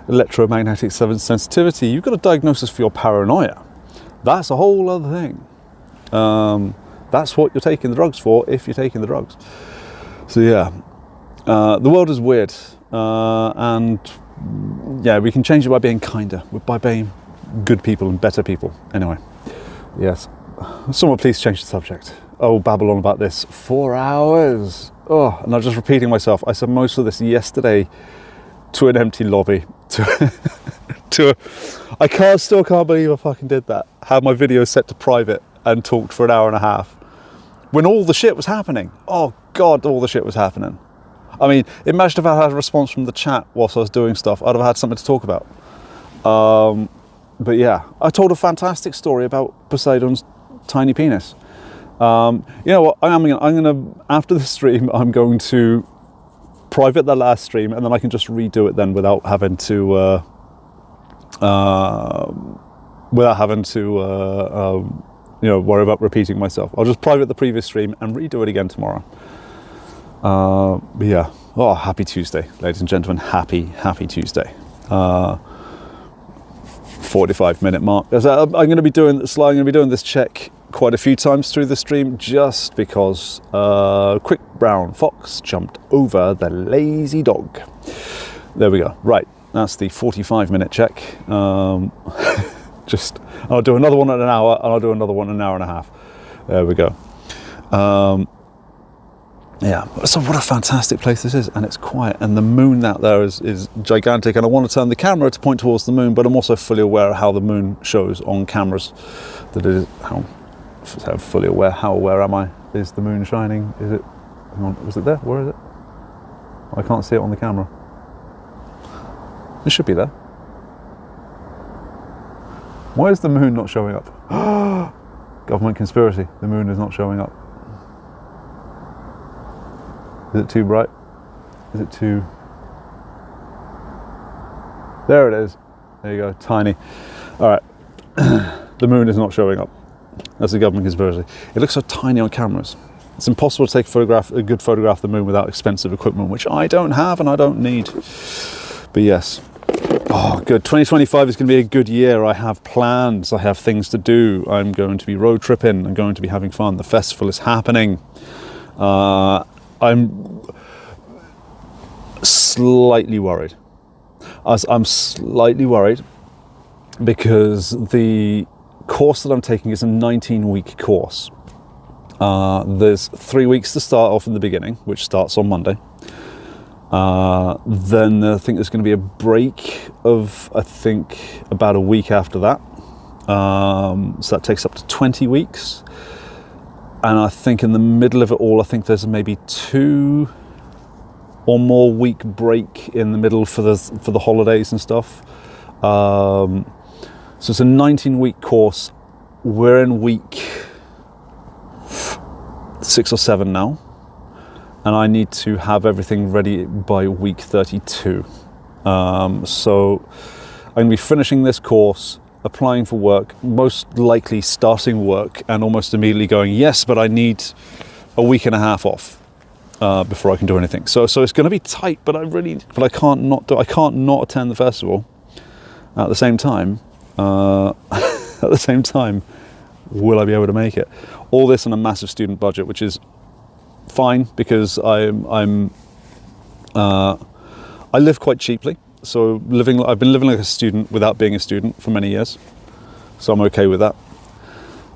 electromagnetic sensitivity. You've got a diagnosis for your paranoia. That's a whole other thing. that's what you're taking the drugs for, if you're taking the drugs. So yeah, the world is weird, and yeah, we can change it by being kinder, by being good people and better people. Anyway, yes, someone please change the subject. Oh, babble on about this 4 hours. Oh, and I'm just repeating myself. I said most of this yesterday to an empty lobby. I still can't believe I fucking did that. Had my video set to private and talked for an hour and a half when all the shit was happening. Oh God, all the shit was happening. I mean, imagine if I had a response from the chat whilst I was doing stuff. I'd have had something to talk about. But yeah, I told a fantastic story about Poseidon's tiny penis. You know what? I'm gonna after the stream, I'm going to private the last stream, and then I can just redo it then without having to you know, worry about repeating myself. I'll just private the previous stream and redo it again tomorrow. But yeah, oh, happy Tuesday, ladies and gentlemen. Happy Tuesday. 45-minute mark. I'm going to be doing this check quite a few times through the stream, just because quick brown fox jumped over the lazy dog. There we go. Right, that's the 45-minute check. I'll do another one in an hour, and I'll do another one in an hour and a half. There we go. Yeah, so what a fantastic place this is, and it's quiet, and the moon out there is gigantic, and I want to turn the camera to point towards the moon, but I'm also fully aware of how the moon shows on cameras. That it is how fully aware. How aware am I? Is the moon shining? Is it? Hang on, is it there? Where is it? I can't see it on the camera. It should be there. Why is the moon not showing up? Government conspiracy. The moon is not showing up. Is it too bright? Is it too... There it is. There you go, tiny. All right, the moon is not showing up. That's a government conspiracy. It looks so tiny on cameras. It's impossible to take a good photograph of the moon without expensive equipment, which I don't have and I don't need. But yes. Oh, good. 2025 is going to be a good year. I have plans. I have things to do. I'm going to be road tripping. I'm going to be having fun. The festival is happening. I'm slightly worried. I'm slightly worried because the course that I'm taking is a 19-week course. There's 3 weeks to start off in the beginning, which starts on Monday. Then I think there's going to be a break of, I think, about a week after that. So that takes up to 20 weeks. And I think in the middle of it all, I think there's maybe 2 or more week break in the middle for the holidays and stuff. So it's a 19-week course. We're in week 6 or 7 now, and I need to have everything ready by week 32. So I'm going to be finishing this course, applying for work, most likely starting work, and almost immediately going, yes, but I need a week and a half off before I can do anything. So it's going to be tight, but I can't not attend the festival at the same time. Will I be able to make it? All this on a massive student budget, which is fine because I live quite cheaply. So I've been living like a student without being a student for many years. So I'm okay with that.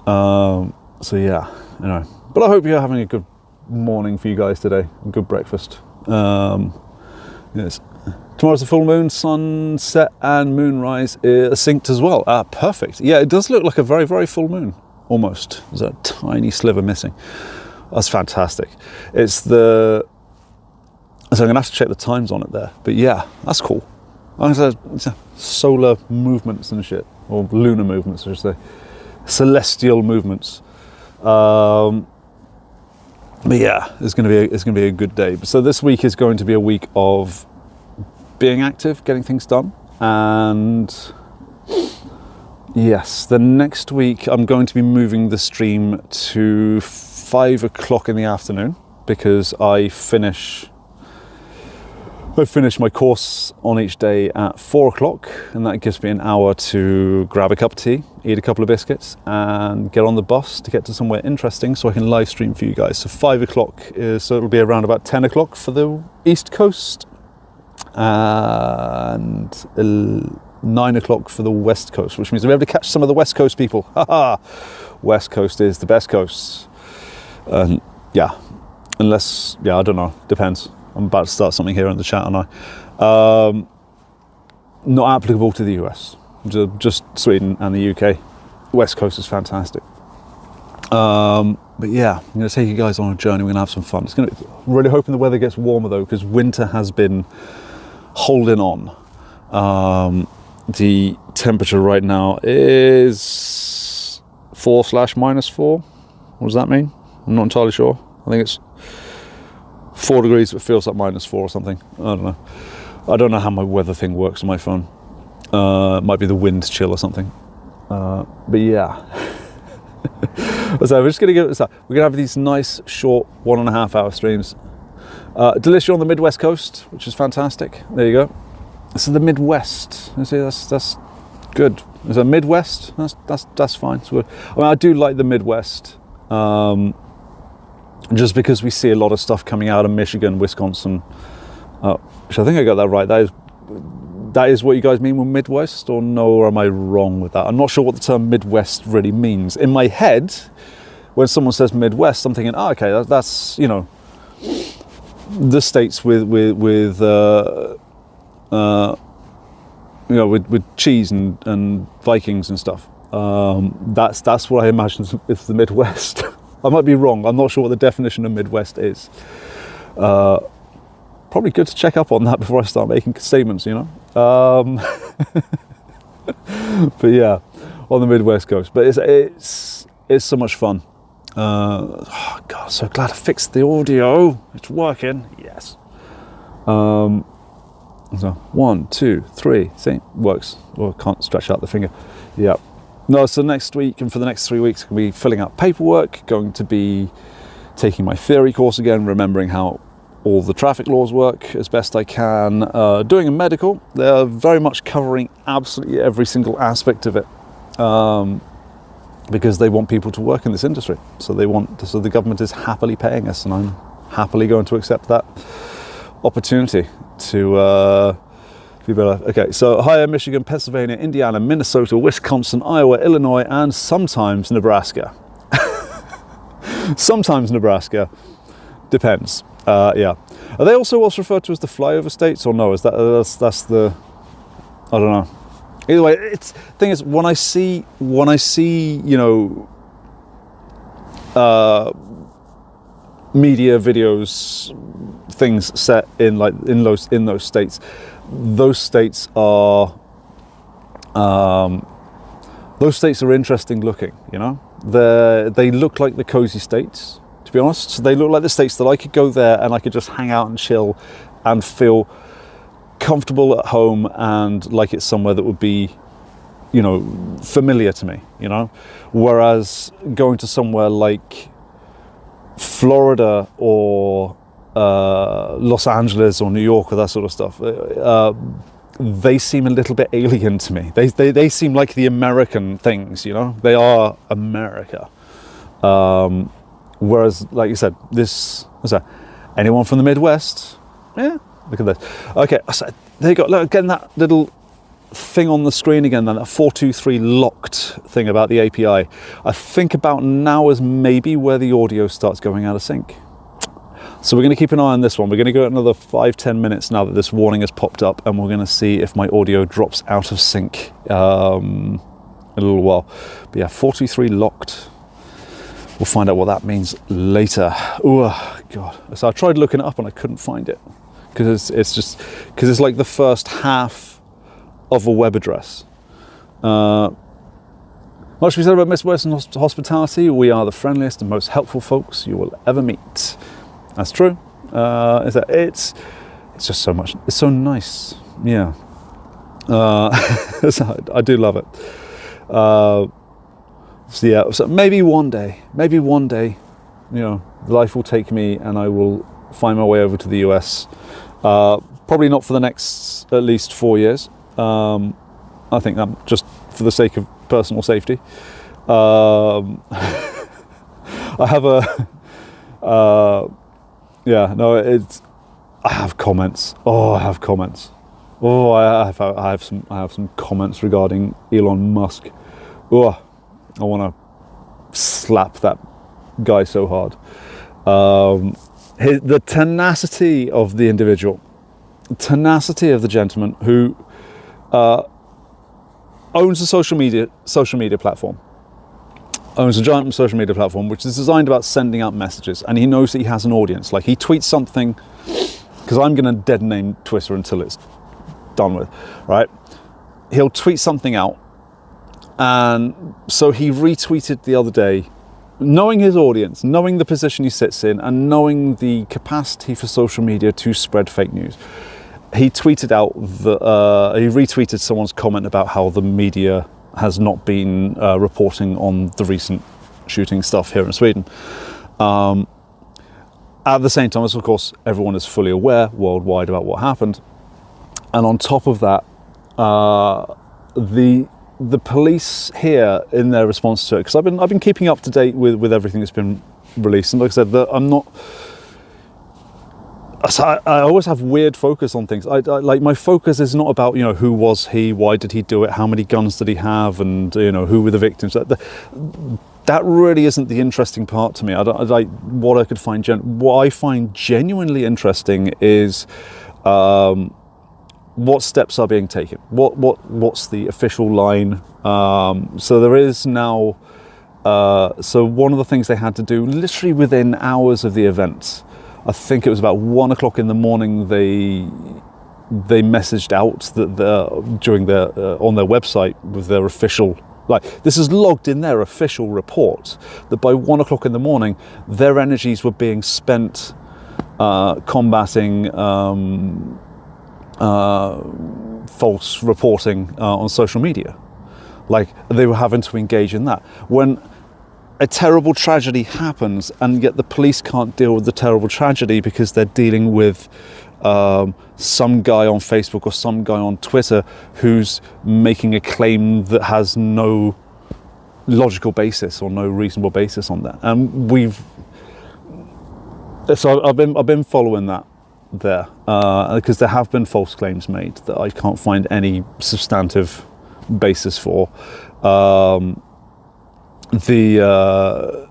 So yeah, anyway. But I hope you're having a good morning for you guys today. A good breakfast. Yes. Tomorrow's the full moon, sunset and moonrise are synced as well. Perfect. Yeah, it does look like a very, very full moon, almost. There's a tiny sliver missing. That's fantastic. So I'm going to have to check the times on it there. But yeah, that's cool. It's solar movements and shit, or lunar movements, I should say. Celestial movements. But yeah, it's going to be a good day. So this week is going to be a week of being active, getting things done, and yes, the next week I'm going to be moving the stream to 5 o'clock in the afternoon because I finish I finish my course on each day at 4 o'clock, and that gives me an hour to grab a cup of tea, eat a couple of biscuits, and get on the bus to get to somewhere interesting so I can live stream for you guys. So 5 o'clock so it'll be around about 10 o'clock for the East Coast, and 9 o'clock for the West Coast, which means I'll be able to catch some of the West Coast people. Haha! West Coast is the best coast. Yeah, unless, yeah, I don't know, depends. I'm about to start something here in the chat, aren't I? Not applicable to the US, just Sweden and the UK. West Coast is fantastic. But yeah, I'm going to take you guys on a journey. We're going to have some fun. Really hoping the weather gets warmer though, because winter has been holding on. The temperature right now is 4/-4. What does that mean? I'm not entirely sure. I think it's 4 degrees, but feels like -4 or something. I don't know. I don't know how my weather thing works on my phone. It might be the wind chill or something. But yeah. So we're just going to give it a start. We're going to have these nice, short 1.5 hour streams. Delicia on the Midwest coast, which is fantastic. There you go. So the Midwest. You see, that's good. Is it Midwest? That's fine. So I mean, I do like the Midwest. Just because we see a lot of stuff coming out of Michigan, Wisconsin, which I think I got that right. That is what you guys mean with Midwest, or no, or am I wrong with that? I'm not sure what the term Midwest really means. In my head, when someone says Midwest, I'm thinking, oh, okay, that's you know, the states with cheese and Vikings and stuff. That's what I imagine is the Midwest. I might be wrong. I'm not sure what the definition of Midwest is. Probably good to check up on that before I start making statements, you know. But yeah, on the Midwest coast. But it's so much fun. Oh God, so glad I fixed the audio. It's working. Yes. So 1, 2, 3. See, works. Or can't stretch out the finger. Yeah. No, so next week and for the next 3 weeks, I'm going to be filling out paperwork, going to be taking my theory course again, remembering how all the traffic laws work as best I can, doing a medical. They're very much covering absolutely every single aspect of it, because they want people to work in this industry. So the government is happily paying us, and I'm happily going to accept that opportunity to be better. Okay, so Ohio, Michigan, Pennsylvania, Indiana, Minnesota, Wisconsin, Iowa, Illinois, and sometimes Nebraska. Sometimes Nebraska. Depends. Yeah. Are they also what's referred to as the flyover states, or no? Is that's the? I don't know. Either way, thing is when I see you know media videos, things set in those states. Those states are interesting looking, you know. They look like the cozy states, to be honest. So they look like the states that I could go there and I could just hang out and chill and feel comfortable at home and like it's somewhere that would be, you know, familiar to me, you know. Whereas going to somewhere like Florida or Los Angeles or New York or that sort of stuff, they seem a little bit alien to me. They seem like the American things, you know. They are America. Whereas, like you said, anyone from the Midwest? Yeah, look at this. Okay, so there you go. Look, again, that little thing on the screen again, then that 423 locked thing about the API. I think about now is maybe where the audio starts going out of sync. So we're going to keep an eye on this one. We're going to go another 5-10 minutes now that this warning has popped up, and we're going to see if my audio drops out of sync in a little while. But yeah, 423 locked. We'll find out what that means later. Oh God! So I tried looking it up and I couldn't find it because it's like the first half of a web address. Much to be said about Miss Western hospitality. We are the friendliest and most helpful folks you will ever meet. That's true. It's just so much. It's so nice. Yeah. I do love it. So yeah. So maybe one day, you know, life will take me and I will find my way over to the US. Probably not for the next at least 4 years. I think that just for the sake of personal safety. I have I have comments. I have comments. I have some comments regarding Elon Musk. I want to slap that guy so hard. The tenacity of the individual, the tenacity of the gentleman who owns a social media platform. Owns a giant social media platform which is designed about sending out messages, and he knows that he has an audience. Like, he tweets something, because I'm going to dead name Twitter until it's done with, right? He'll tweet something out, and so he retweeted the other day, knowing his audience, knowing the position he sits in, and knowing the capacity for social media to spread fake news. He tweeted out he retweeted someone's comment about how the media has not been reporting on the recent shooting stuff here in Sweden. At the same time, as of course everyone is fully aware worldwide about what happened, and on top of that, the police here in their response to it, because I've been keeping up to date with everything that's been released, and like I said, I'm not. I always have weird focus on things. I like, my focus is not about, who was he, why did he do it, how many guns did he have, and who were the victims. That really isn't the interesting part to me. What I find genuinely interesting is what steps are being taken. What's the official line? So there is now. So one of the things they had to do, literally within hours of the event, I think it was about 1 o'clock in the morning, they messaged out that on their website with their official, like, this is logged in their official report, that by 1 o'clock in the morning their energies were being spent combating false reporting on social media. Like, they were having to engage in that. When a terrible tragedy happens, and yet the police can't deal with the terrible tragedy because they're dealing with some guy on Facebook or some guy on Twitter who's making a claim that has no logical basis or no reasonable basis on that. And I've been following that there, because there have been false claims made that I can't find any substantive basis for. The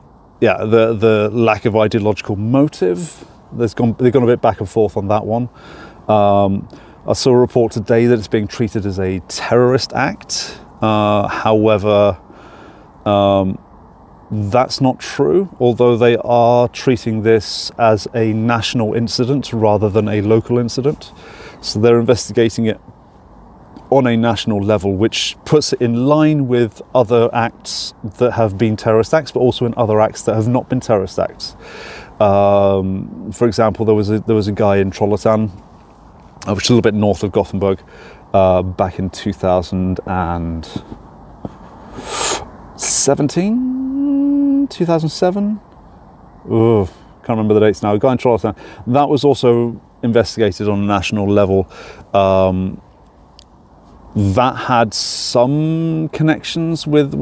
lack of ideological motive, they've gone a bit back and forth on that one. I saw a report today that it's being treated as a terrorist act. However, that's not true, although they are treating this as a national incident rather than a local incident. So they're investigating it on a national level, which puts it in line with other acts that have been terrorist acts, but also in other acts that have not been terrorist acts. For example, there was a guy in Trollhättan, which is a little bit north of Gothenburg, back in 2007. Can't remember the dates now. A guy in Trollhättan that was also investigated on a national level. That had some connections with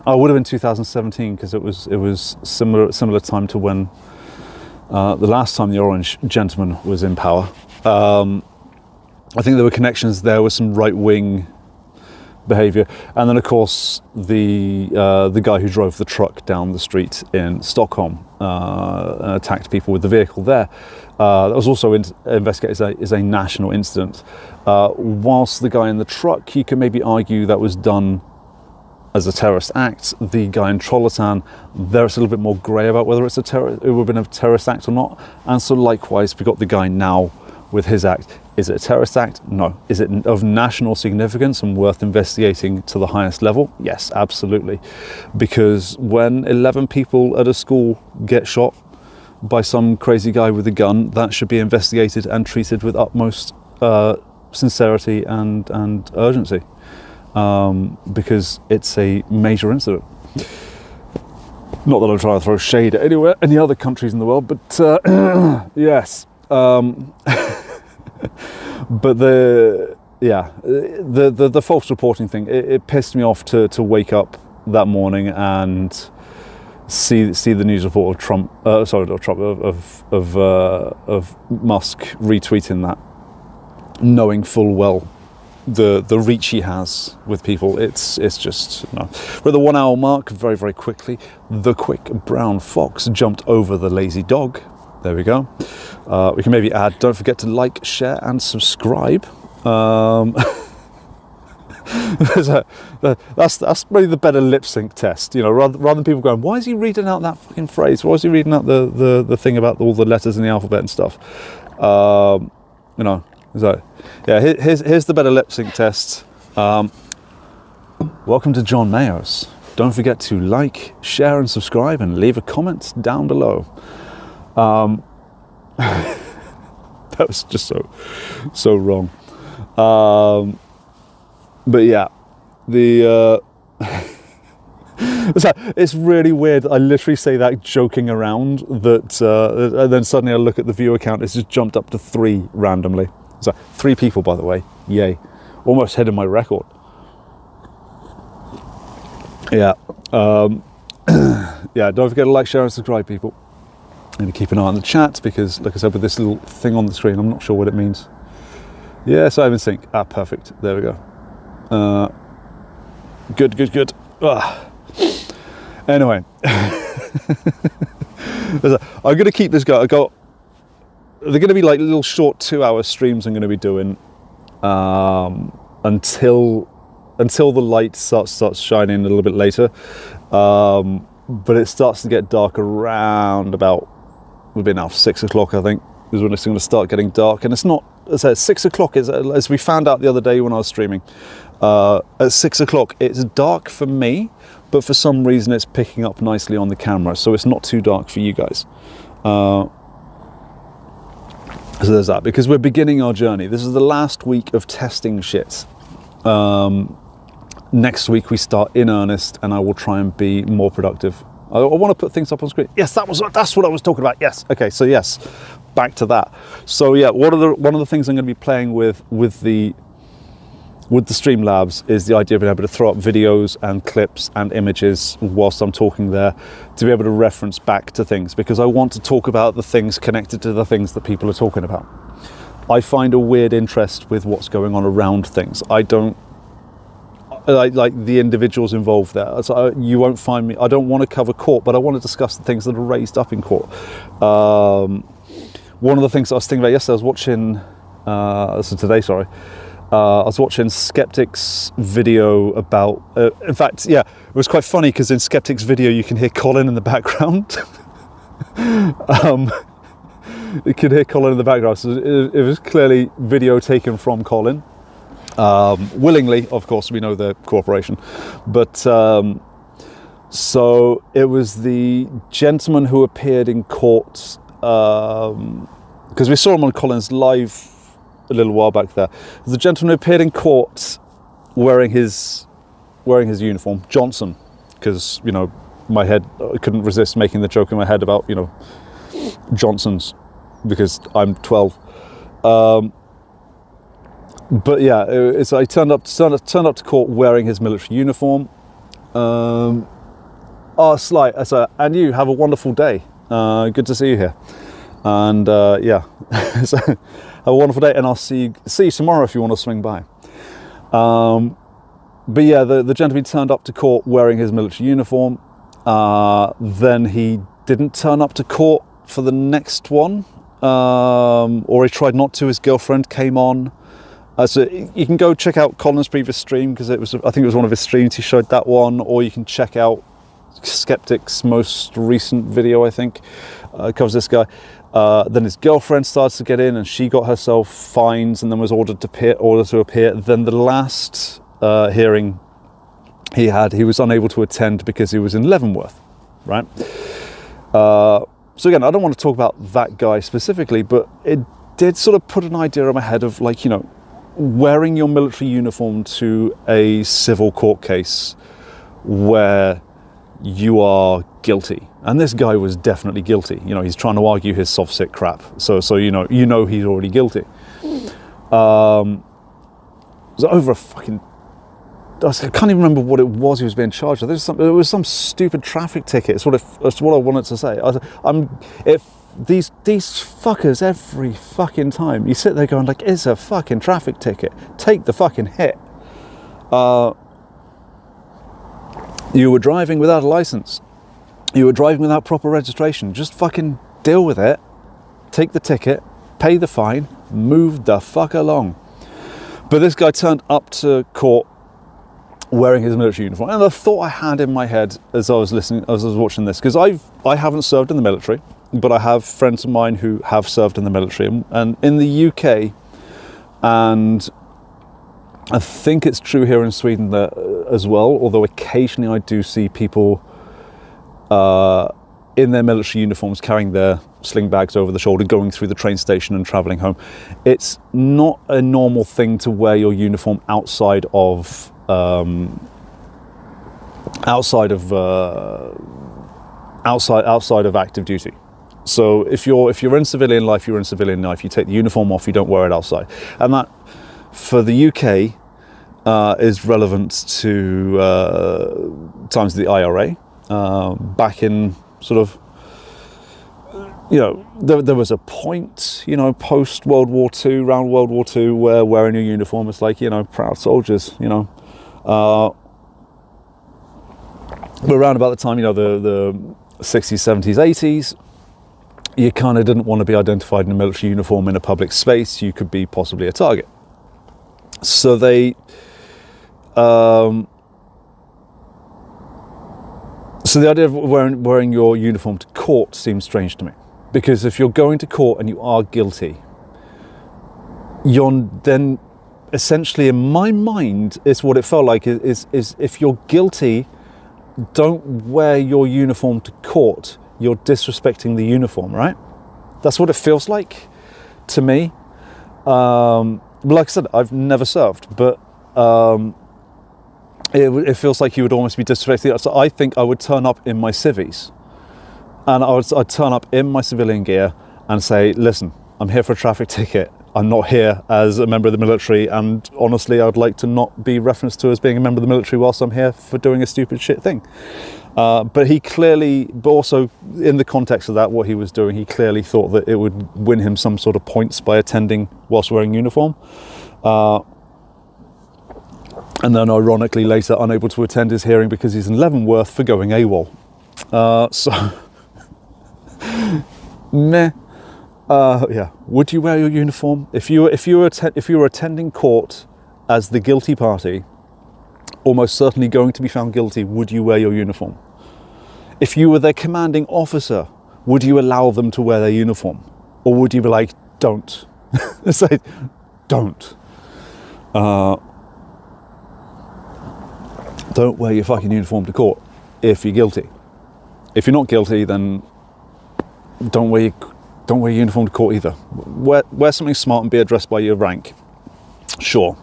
I would have been 2017, because it was similar time to when the last time the Orange Gentleman was in power. I think there were connections there with some right-wing behaviour, and then of course the guy who drove the truck down the street in Stockholm and attacked people with the vehicle there. That was also investigated as a national incident. Whilst the guy in the truck, you can maybe argue that was done as a terrorist act. The guy in Trollhättan, there's a little bit more grey about whether it would have been a terrorist act or not. And so likewise, we got the guy now with his act. Is it a terrorist act? No. Is it of national significance and worth investigating to the highest level? Yes, absolutely. Because when 11 people at a school get shot by some crazy guy with a gun, that should be investigated and treated with utmost sincerity and urgency, because it's a major incident. Not that I'm trying to throw shade at any other countries in the world, but yes. But the false reporting thing, it pissed me off to wake up that morning and see the news report of Trump, of Musk retweeting that, knowing full well the reach he has with people. It's just, no. We're at the 1 hour mark. Very, very quickly, the quick brown fox jumped over the lazy dog. There we go. We can maybe add, don't forget to like, share and subscribe. That's maybe the better lip sync test, you know, rather than people going, why is he reading out that fucking phrase? Why is he reading out the thing about all the letters in the alphabet and stuff? You know, so yeah, here's the better lip sync test. Welcome to John Mayos. Don't forget to like, share and subscribe and leave a comment down below. That was just so wrong. But yeah, it's really weird. I literally say that joking around, that and then suddenly I look at the viewer count, it's just jumped up to 3 randomly. So 3 people, by the way, yay, almost hitting my record. Yeah, yeah, don't forget to like, share and subscribe, people. And keep an eye on the chat, because like I said, with this little thing on the screen, I'm not sure what it means. Yes, I'm in sync. Ah, perfect. There we go. Good. Anyway, I'm going to keep this going. They're going to be like little short 2-hour streams I'm going to be doing until the light starts shining a little bit later. But it starts to get dark around about, we've been now 6 o'clock, I think, is when it's going to start getting dark. And it's not, as I said, 6 o'clock is, as we found out the other day when I was streaming, at 6 o'clock it's dark for me, but for some reason it's picking up nicely on the camera, so it's not too dark for you guys. So there's that, because we're beginning our journey. This is the last week of testing shit. Next week we start in earnest, and I will try and be more productive. I want to put things up on screen. Yes, that's what I was talking about. Yes. Okay. So yes, back to that. So yeah, one of the things I'm going to be playing with the Streamlabs is the idea of being able to throw up videos and clips and images whilst I'm talking there, to be able to reference back to things, because I want to talk about the things connected to the things that people are talking about. I find a weird interest with what's going on around things. I don't like the individuals involved there. So you won't find me, I don't want to cover court, but I want to discuss the things that are raised up in court. One of the things I was thinking about yesterday, I was watching, I was watching Skeptic's video about, in fact, yeah, it was quite funny, because in Skeptic's video you can hear Colin in the background. You could hear Colin in the background, so it was clearly video taken from Colin. Willingly, of course, we know the cooperation, but so it was the gentleman who appeared in court, because we saw him on Colin's live a little while back there. The gentleman who appeared in court wearing his uniform, Johnson, because, you know, my head, I couldn't resist making the joke in my head about, you know, Johnsons, because I'm 12. But yeah, I turned up to court wearing his military uniform. Sly, and you have a wonderful day. Good to see you here. And yeah, so have a wonderful day, and I'll see you tomorrow if you want to swing by. But yeah, the gentleman turned up to court wearing his military uniform. Then he didn't turn up to court for the next one, or he tried not to. His girlfriend came on. So you can go check out Colin's previous stream, because I think it was one of his streams, he showed that one, or you can check out Skeptic's most recent video, I think, covers this guy. Then his girlfriend started to get in, and she got herself fined and then was ordered to appear. Then the last hearing he was unable to attend because he was in Leavenworth, right? So again, I don't want to talk about that guy specifically, but it did sort of put an idea in my head of, like, you know, wearing your military uniform to a civil court case where you are guilty. And this guy was definitely guilty. You know, he's trying to argue his soft sick crap. So you know he's already guilty. was over a fucking, I can't even remember what it was he was being charged with. It was some stupid traffic ticket. It's what I wanted to say. These fuckers, every fucking time you sit there going like, it's a fucking traffic ticket. Take the fucking hit. You were driving without a license. You were driving without proper registration. Just fucking deal with it. Take the ticket, pay the fine, move the fuck along. But this guy turned up to court wearing his military uniform, and the thought I had in my head as I was watching this, because I haven't served in the military, but I have friends of mine who have served in the military, and in the UK, and I think it's true here in Sweden as well, although occasionally I do see people in their military uniforms carrying their sling bags over the shoulder, going through the train station and travelling home. It's not a normal thing to wear your uniform outside of active duty. So if you're in civilian life, you're in civilian life. You take the uniform off, you don't wear it outside, and that for the UK is relevant to times of the IRA. Back in sort of, there was a point, post World War II, around World War II, where wearing a uniform is like, proud soldiers, but around about the time, the 60s, 70s, 80s, you kind of didn't want to be identified in a military uniform in a public space. You could be possibly a target. So they, so the idea of wearing your uniform to court seems strange to me, because if you're going to court and you are guilty, you're then essentially, in my mind, it's what it felt like, is if you're guilty, don't wear your uniform to court. You're disrespecting the uniform, right? That's what it feels like to me. Like I said, I've never served, but it feels like you would almost be disrespecting it. So I think I would turn up in my civvies, and I'd turn up in my civilian gear and say, listen, I'm here for a traffic ticket. I'm not here as a member of the military, and honestly, I'd like to not be referenced to as being a member of the military whilst I'm here for doing a stupid shit thing. But he clearly, but also in the context of that, what he was doing, he clearly thought that it would win him some sort of points by attending whilst wearing uniform. And then ironically later unable to attend his hearing because he's in Leavenworth for going AWOL. So, meh. Yeah. Would you wear your uniform if you were attending court as the guilty party, almost certainly going to be found guilty? Would you wear your uniform? If you were their commanding officer, would you allow them to wear their uniform, or would you be like, don't? Say, don't. Don't wear your fucking uniform to court if you're guilty. If you're not guilty, then don't wear your uniform to court either. Wear something smart and be addressed by your rank. Sure.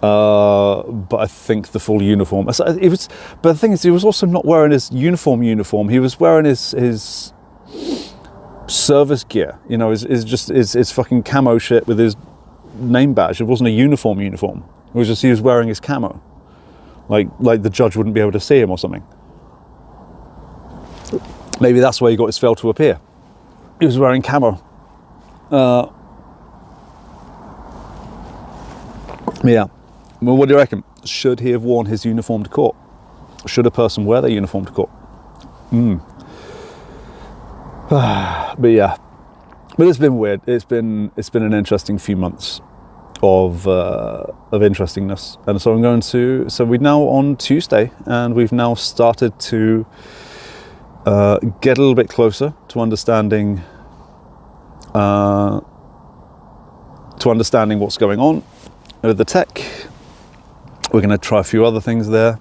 But I think the full uniform. But the thing is, he was also not wearing his uniform. He was wearing his service gear. His fucking camo shit with his name badge. It wasn't a uniform. It was just he was wearing his camo. Like the judge wouldn't be able to see him or something. Maybe that's where he got his fail to appear. He was wearing camo. Yeah. Well, what do you reckon? Should he have worn his uniform to court? Should a person wear their uniform to court? But yeah. But it's been weird. It's been an interesting few months of interestingness. And so we're now on Tuesday, and we've now started to get a little bit closer to understanding what's going on with the tech. We're going to try a few other things there.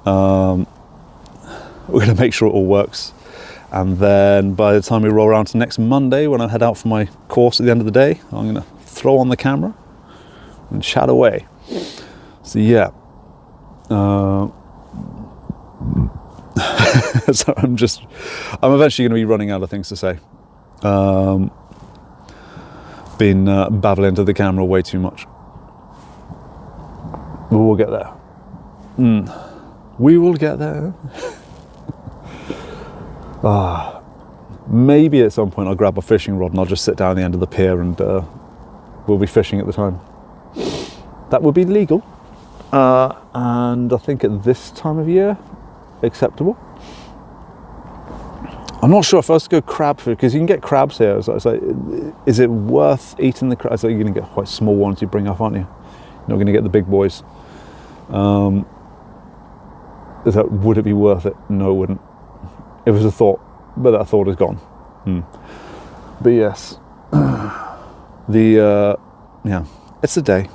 We're going to make sure it all works. And then by the time we roll around to next Monday, when I head out for my course at the end of the day, I'm going to throw on the camera and chat away. So yeah. So I'm eventually going to be running out of things to say. been babbling to the camera way too much. But we'll get there. We will get there. Maybe at some point I'll grab a fishing rod and I'll just sit down at the end of the pier and we'll be fishing at the time. That would be legal. And I think at this time of year, acceptable. I'm not sure if I was to go crab food, because you can get crabs here. It's like, is it worth eating the crabs? You're going to get quite small ones you bring up, aren't you? You're not going to get the big boys. Would it be worth it? No, it wouldn't. It was a thought, but that thought is gone. But yes, it's a day.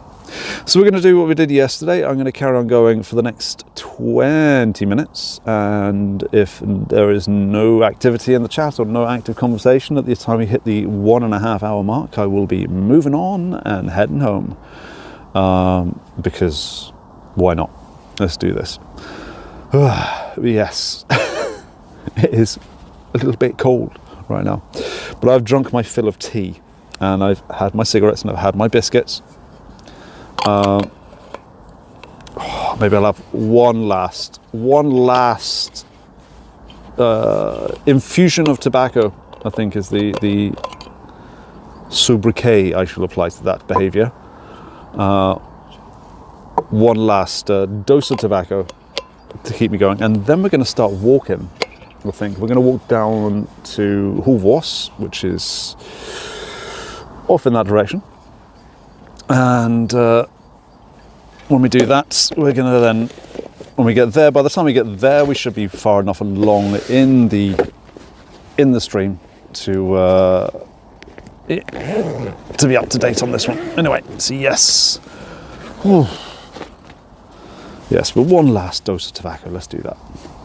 So we're going to do what we did yesterday. I'm going to carry on going for the next 20 minutes, and if there is no activity in the chat or no active conversation at the time we hit the 1.5 hour mark, I will be moving on and heading home, because why not? Let's do this. Yes, it is a little bit cold right now, but I've drunk my fill of tea and I've had my cigarettes and I've had my biscuits. Maybe I'll have one last infusion of tobacco, I think is the sobriquet I shall apply to that behaviour. One last dose of tobacco to keep me going, and then we're going to start walking. I think we're going to walk down to Hovås, which is off in that direction, and when we do that, we're going to then, when we get there, by the time we get there, we should be far enough along in the stream to be up to date on this one. Anyway, so yes. Yes, but one last dose of tobacco, let's do that.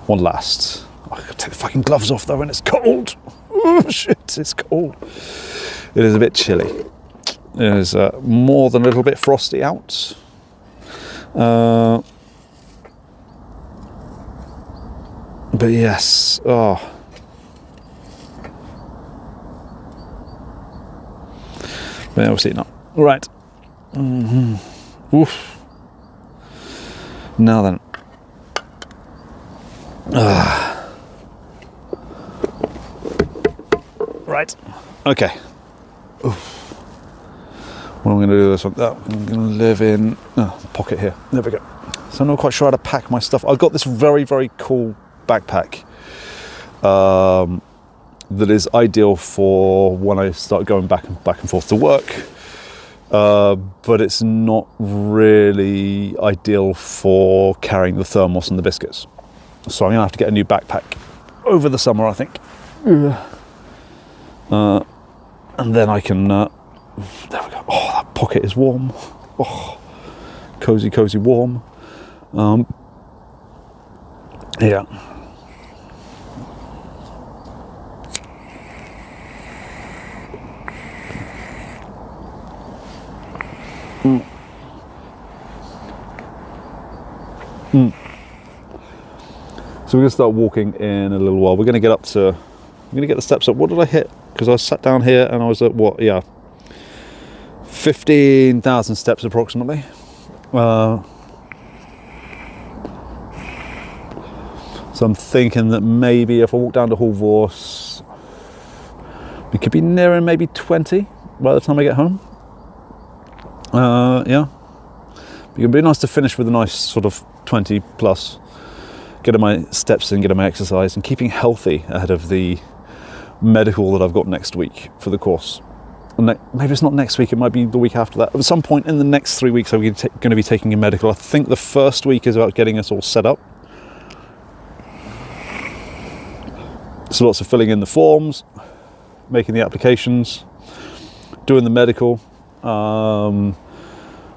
One last. I could take the fucking gloves off though, and it's cold. Oh shit, it's cold. It is a bit chilly. It is more than a little bit frosty out. But yes, But we'll see now. Right. Oof. Now then. Right. Okay. Oof. What am I going to do with this one? I'm going to live in pocket here. There we go. So I'm not quite sure how to pack my stuff. I've got this very, very cool backpack that is ideal for when I start going back and forth to work. But it's not really ideal for carrying the thermos and the biscuits. So I'm going to have to get a new backpack over the summer, I think. And then I can... there we go. Oh, that pocket is warm. Oh, cozy, cozy, warm. Yeah. So we're going to start walking in a little while. We're going to get up to... I'm going to get the steps up. What did I hit? Because I sat down here and I was at what? Yeah. 15,000 steps approximately. So I'm thinking that maybe if I walk down to Hovås, we could be nearing maybe 20 by the time I get home. Yeah. It would be nice to finish with a nice sort of 20 plus. Getting my steps in, getting my exercise, and keeping healthy ahead of the medical that I've got next week for the course. Maybe it's not next week, it might be the week after that. At some point in the next 3 weeks, I'm going to be taking a medical. I think the first week is about getting us all set up. So lots of filling in the forms, making the applications, doing the medical,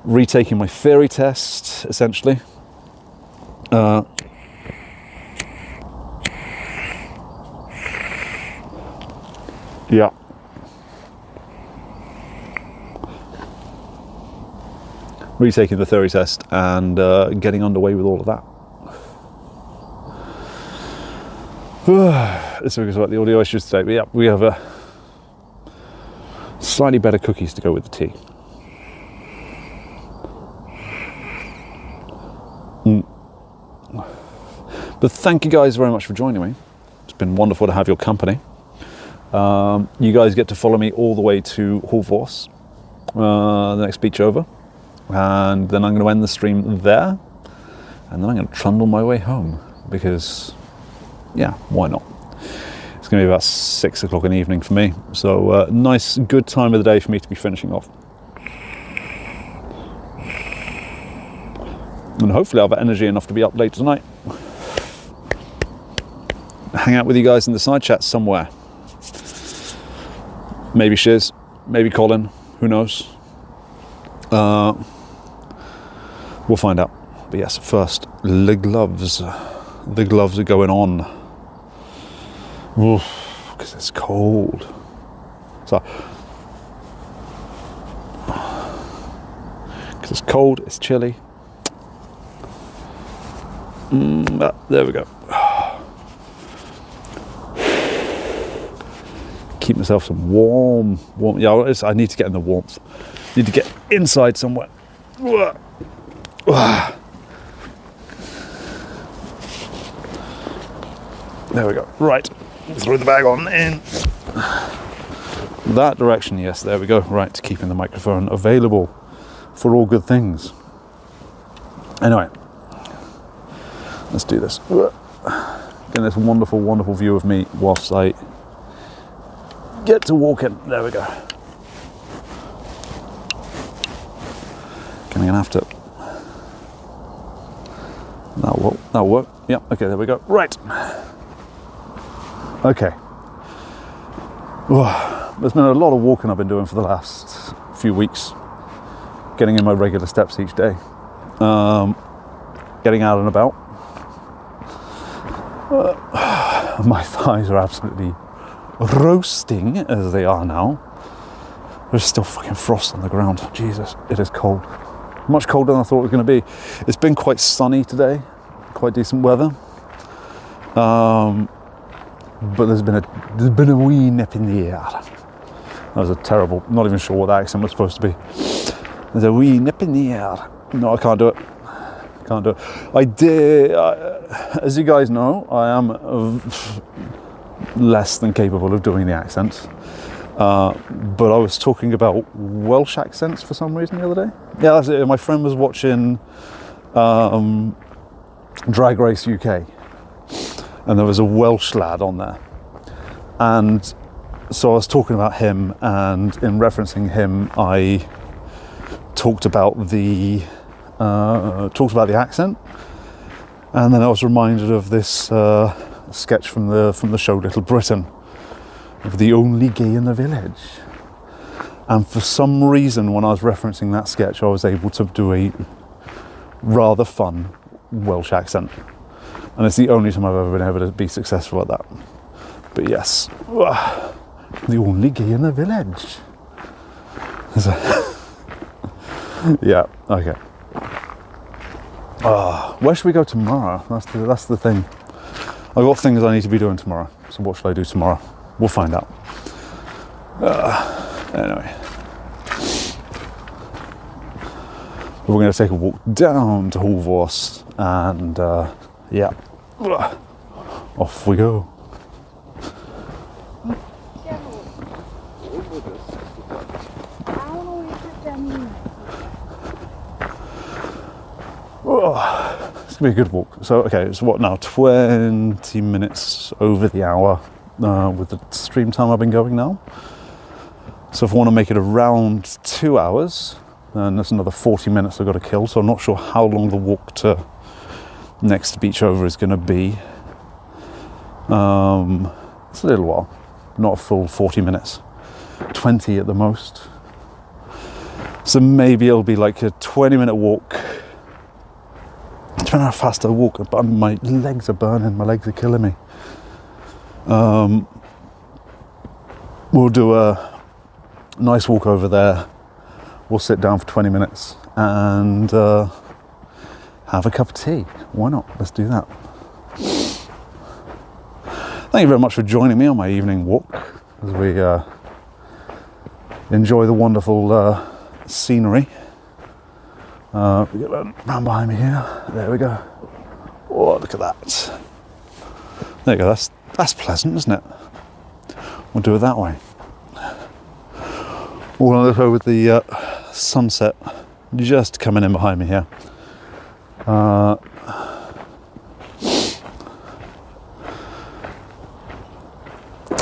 retaking my theory test, essentially. Yeah. Retaking the theory test and getting underway with all of that. This is about the audio issues today, but yeah, we have slightly better cookies to go with the tea. But thank you guys very much for joining me. It's been wonderful to have your company. You guys get to follow me all the way to Hovås, the next beach over. And then I'm going to end the stream there. And then I'm going to trundle my way home because, yeah, why not? It's going to be about 6 o'clock in the evening for me. So nice, good time of the day for me to be finishing off. And hopefully I'll have energy enough to be up late tonight. Hang out with you guys in the side chat somewhere. Maybe Shiz, maybe Colin, who knows? We'll find out. But yes, first, the gloves. The gloves are going on. Because it's cold. So, because it's cold, it's chilly. There we go. Keep myself some warm. Yeah, I need to get in the warmth. Need to get inside somewhere. There we go. Right. Throw the bag on in. That direction, yes, there we go. Right, keeping the microphone available for all good things. Anyway, let's do this. Getting this wonderful, wonderful view of me whilst I get to walk in. There we go. Going to have to. That'll work. Yeah, okay, there we go. Right. Okay. There's been a lot of walking I've been doing for the last few weeks. Getting in my regular steps each day. Getting out and about. My thighs are absolutely roasting as they are now. There's still fucking frost on the ground. Jesus, it is cold. Much colder than I thought it was going to be. It's been quite sunny today. Quite decent weather. But there's been a wee nip in the air. That was a terrible, not even sure what that accent was supposed to be. There's a wee nip in the air. No, I can't do it. Can't do it. I did, as you guys know, I am less than capable of doing the accents. But I was talking about Welsh accents for some reason the other day. Yeah, that's it. My friend was watching Drag Race UK. And there was a Welsh lad on there. And so I was talking about him, and in referencing him, I talked about the accent. And then I was reminded of this sketch from the show Little Britain, of the only gay in the village. And for some reason, when I was referencing that sketch, I was able to do a rather fun Welsh accent. And it's the only time I've ever been able to be successful at that. But yes, the only gay in the village. Yeah, okay. Where should we go tomorrow? That's the thing. I've got things I need to be doing tomorrow. So what should I do tomorrow? We'll find out. Anyway. We're going to take a walk down to Hovås and yeah, off we go. It's gonna be a good walk. So okay, it's what now? 20 minutes over the hour with the stream time I've been going now. So if I want to make it around 2 hours, then there's another 40 minutes I've got to kill. So I'm not sure how long the walk to next beach over is going to be. It's a little while, not a full 40 minutes, 20 at the most. So maybe it'll be like a 20-minute walk. Depending on how fast I walk, but my legs are burning, my legs are killing me. We'll do a nice walk over there. We'll sit down for 20 minutes and have a cup of tea. Why not? Let's do that. Thank you very much for joining me on my evening walk as we enjoy the wonderful scenery. We get round behind me here. There we go. Oh, look at that. There you go. That's pleasant, isn't it? We'll do it that way. We're going to look over the sunset just coming in behind me here.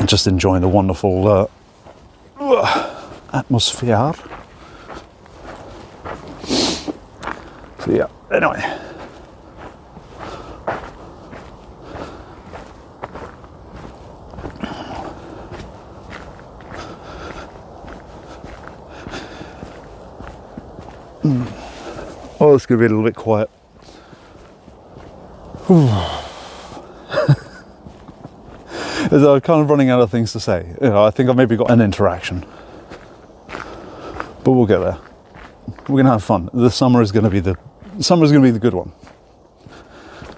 Just enjoying the wonderful atmosphere. So yeah, anyway. Oh, it's going to be a little bit quiet. As I'm kind of running out of things to say. You know, I think I've maybe got an interaction. But we'll get there. We're going to have fun. The summer is going to be the good one.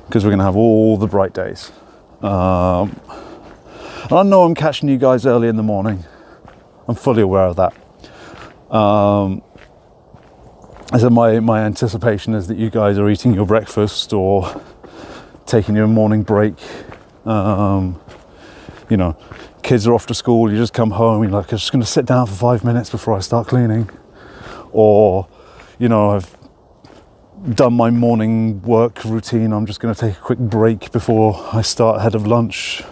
Because we're going to have all the bright days. And I know I'm catching you guys early in the morning. I'm fully aware of that. So my anticipation is that you guys are eating your breakfast or taking your morning break. You know, kids are off to school, you just come home, you're like, I'm just going to sit down for 5 minutes before I start cleaning. Or, you know, I've done my morning work routine, I'm just going to take a quick break before I start ahead of lunch.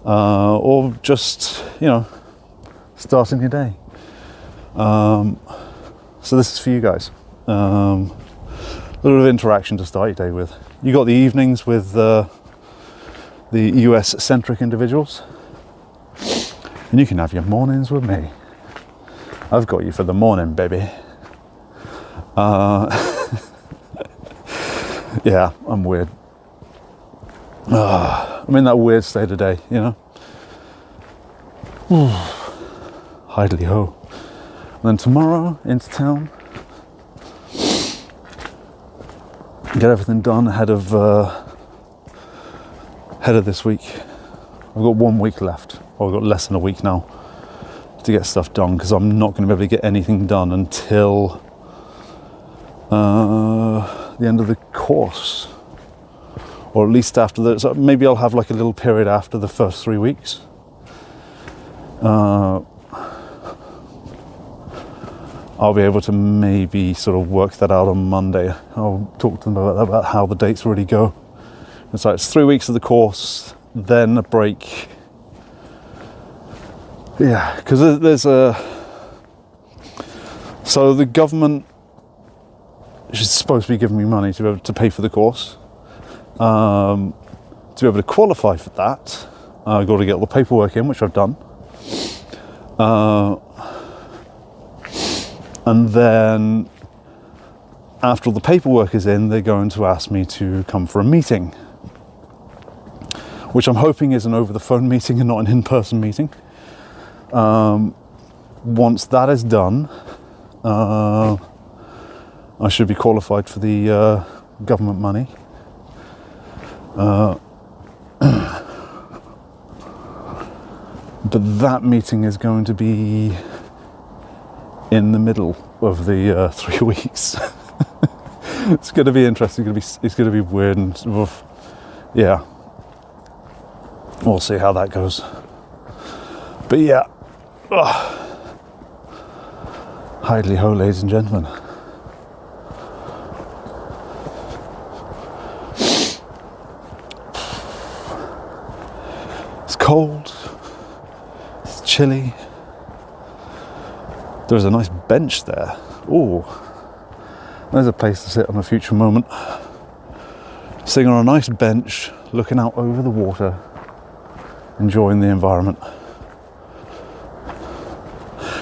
Or just, you know, starting your day. So this is for you guys. A little bit of interaction to start your day with. You got the evenings with the US-centric individuals, and you can have your mornings with me. I've got you for the morning, baby. Yeah, I'm weird. I'm in that weird state of day, you know. Hidely ho. And then tomorrow into town. Get everything done ahead of this week. I've got 1 week left, or I've got less than a week now to get stuff done, because I'm not going to be able to get anything done until the end of the course, or at least after the. So maybe I'll have like a little period after the first 3 weeks. I'll be able to maybe sort of work that out on Monday. I'll talk to them about how the dates really go. And so it's 3 weeks of the course, then a break. Yeah, because there's a... So the government is supposed to be giving me money to be able to pay for the course. To be able to qualify for that, I've got to get all the paperwork in, which I've done. And then after all the paperwork is in, they're going to ask me to come for a meeting, which I'm hoping is an over-the-phone meeting and not an in-person meeting. Once that is done, I should be qualified for the government money. But that meeting is going to be in the middle of the 3 weeks. It's going to be interesting. It's going to be weird, and yeah, we'll see how that goes. But yeah, hidely ho, ladies and gentlemen. It's cold. It's chilly. There's a nice bench there. Ooh, there's a place to sit on a future moment. Sitting on a nice bench, looking out over the water, enjoying the environment.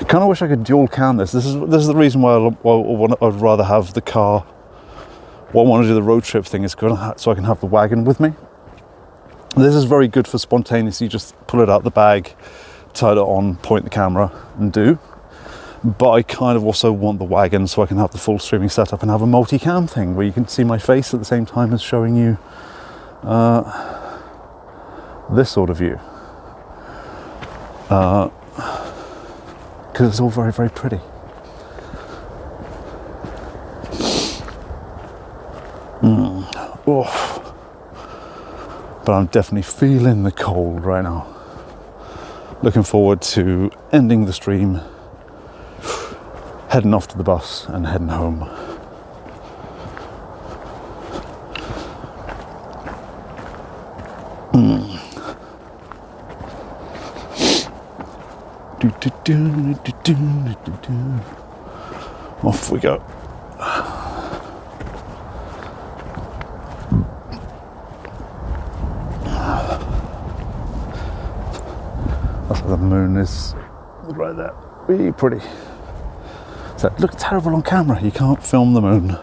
Kind of wish I could dual cam this. This is the reason why I'd rather have the car. What I want to do the road trip thing is so I can have the wagon with me. This is very good for spontaneous. You just pull it out the bag, tie it on, point the camera, and do. But I kind of also want the wagon so I can have the full streaming setup and have a multi-cam thing where you can see my face at the same time as showing you this sort of view. because it's all very, very pretty. Oh. But I'm definitely feeling the cold right now. Looking forward to ending the stream, heading off to the bus and heading home. Off we go. That's where the moon is, right there. Really pretty. So it looks terrible on camera. You can't film the moon.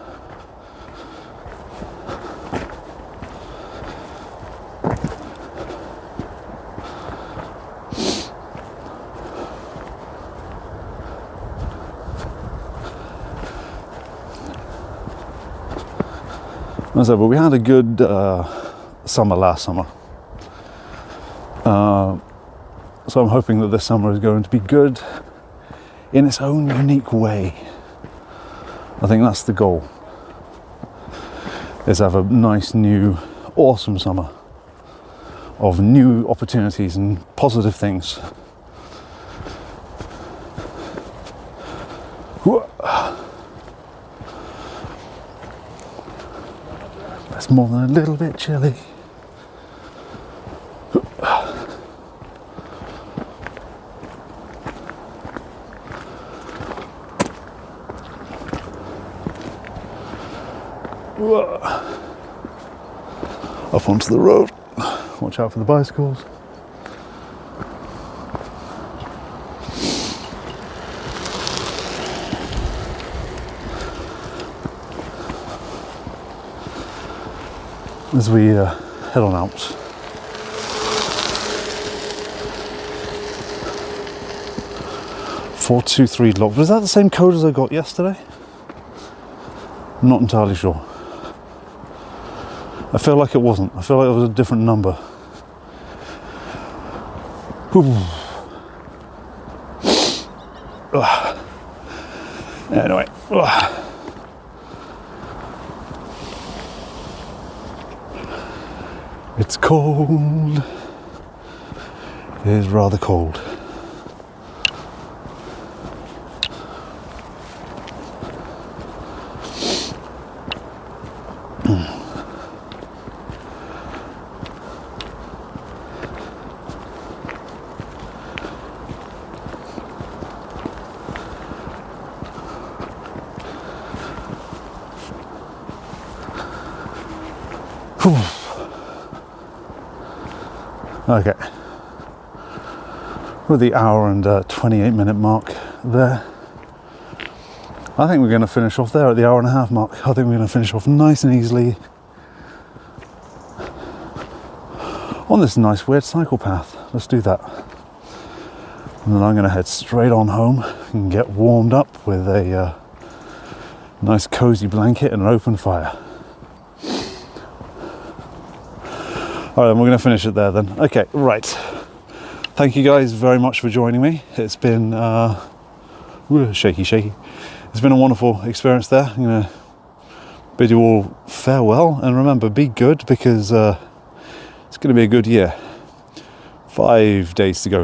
So, but we had a good summer last summer. So I'm hoping that this summer is going to be good in its own unique way. I think that's the goal, is have a nice, new, awesome summer of new opportunities and positive things. It's more than a little bit chilly. Up onto the road. Watch out for the bicycles. As we head on out. "423 locked." Was that the same code as I got yesterday? I'm not entirely sure. I feel like it wasn't. I feel like it was a different number. Anyway. It's cold. It is rather cold. Okay, with the hour and 28-minute mark there, I think we're going to finish off there at the hour and a half mark. I think we're going to finish off nice and easily on this nice weird cycle path. Let's do that. And then I'm going to head straight on home and get warmed up with a nice cozy blanket and an open fire. All right, then we're going to finish it there then. Okay, right. Thank you guys very much for joining me. It's been shaky. It's been a wonderful experience there. I'm going to bid you all farewell, and remember, be good, because it's going to be a good year. 5 days to go.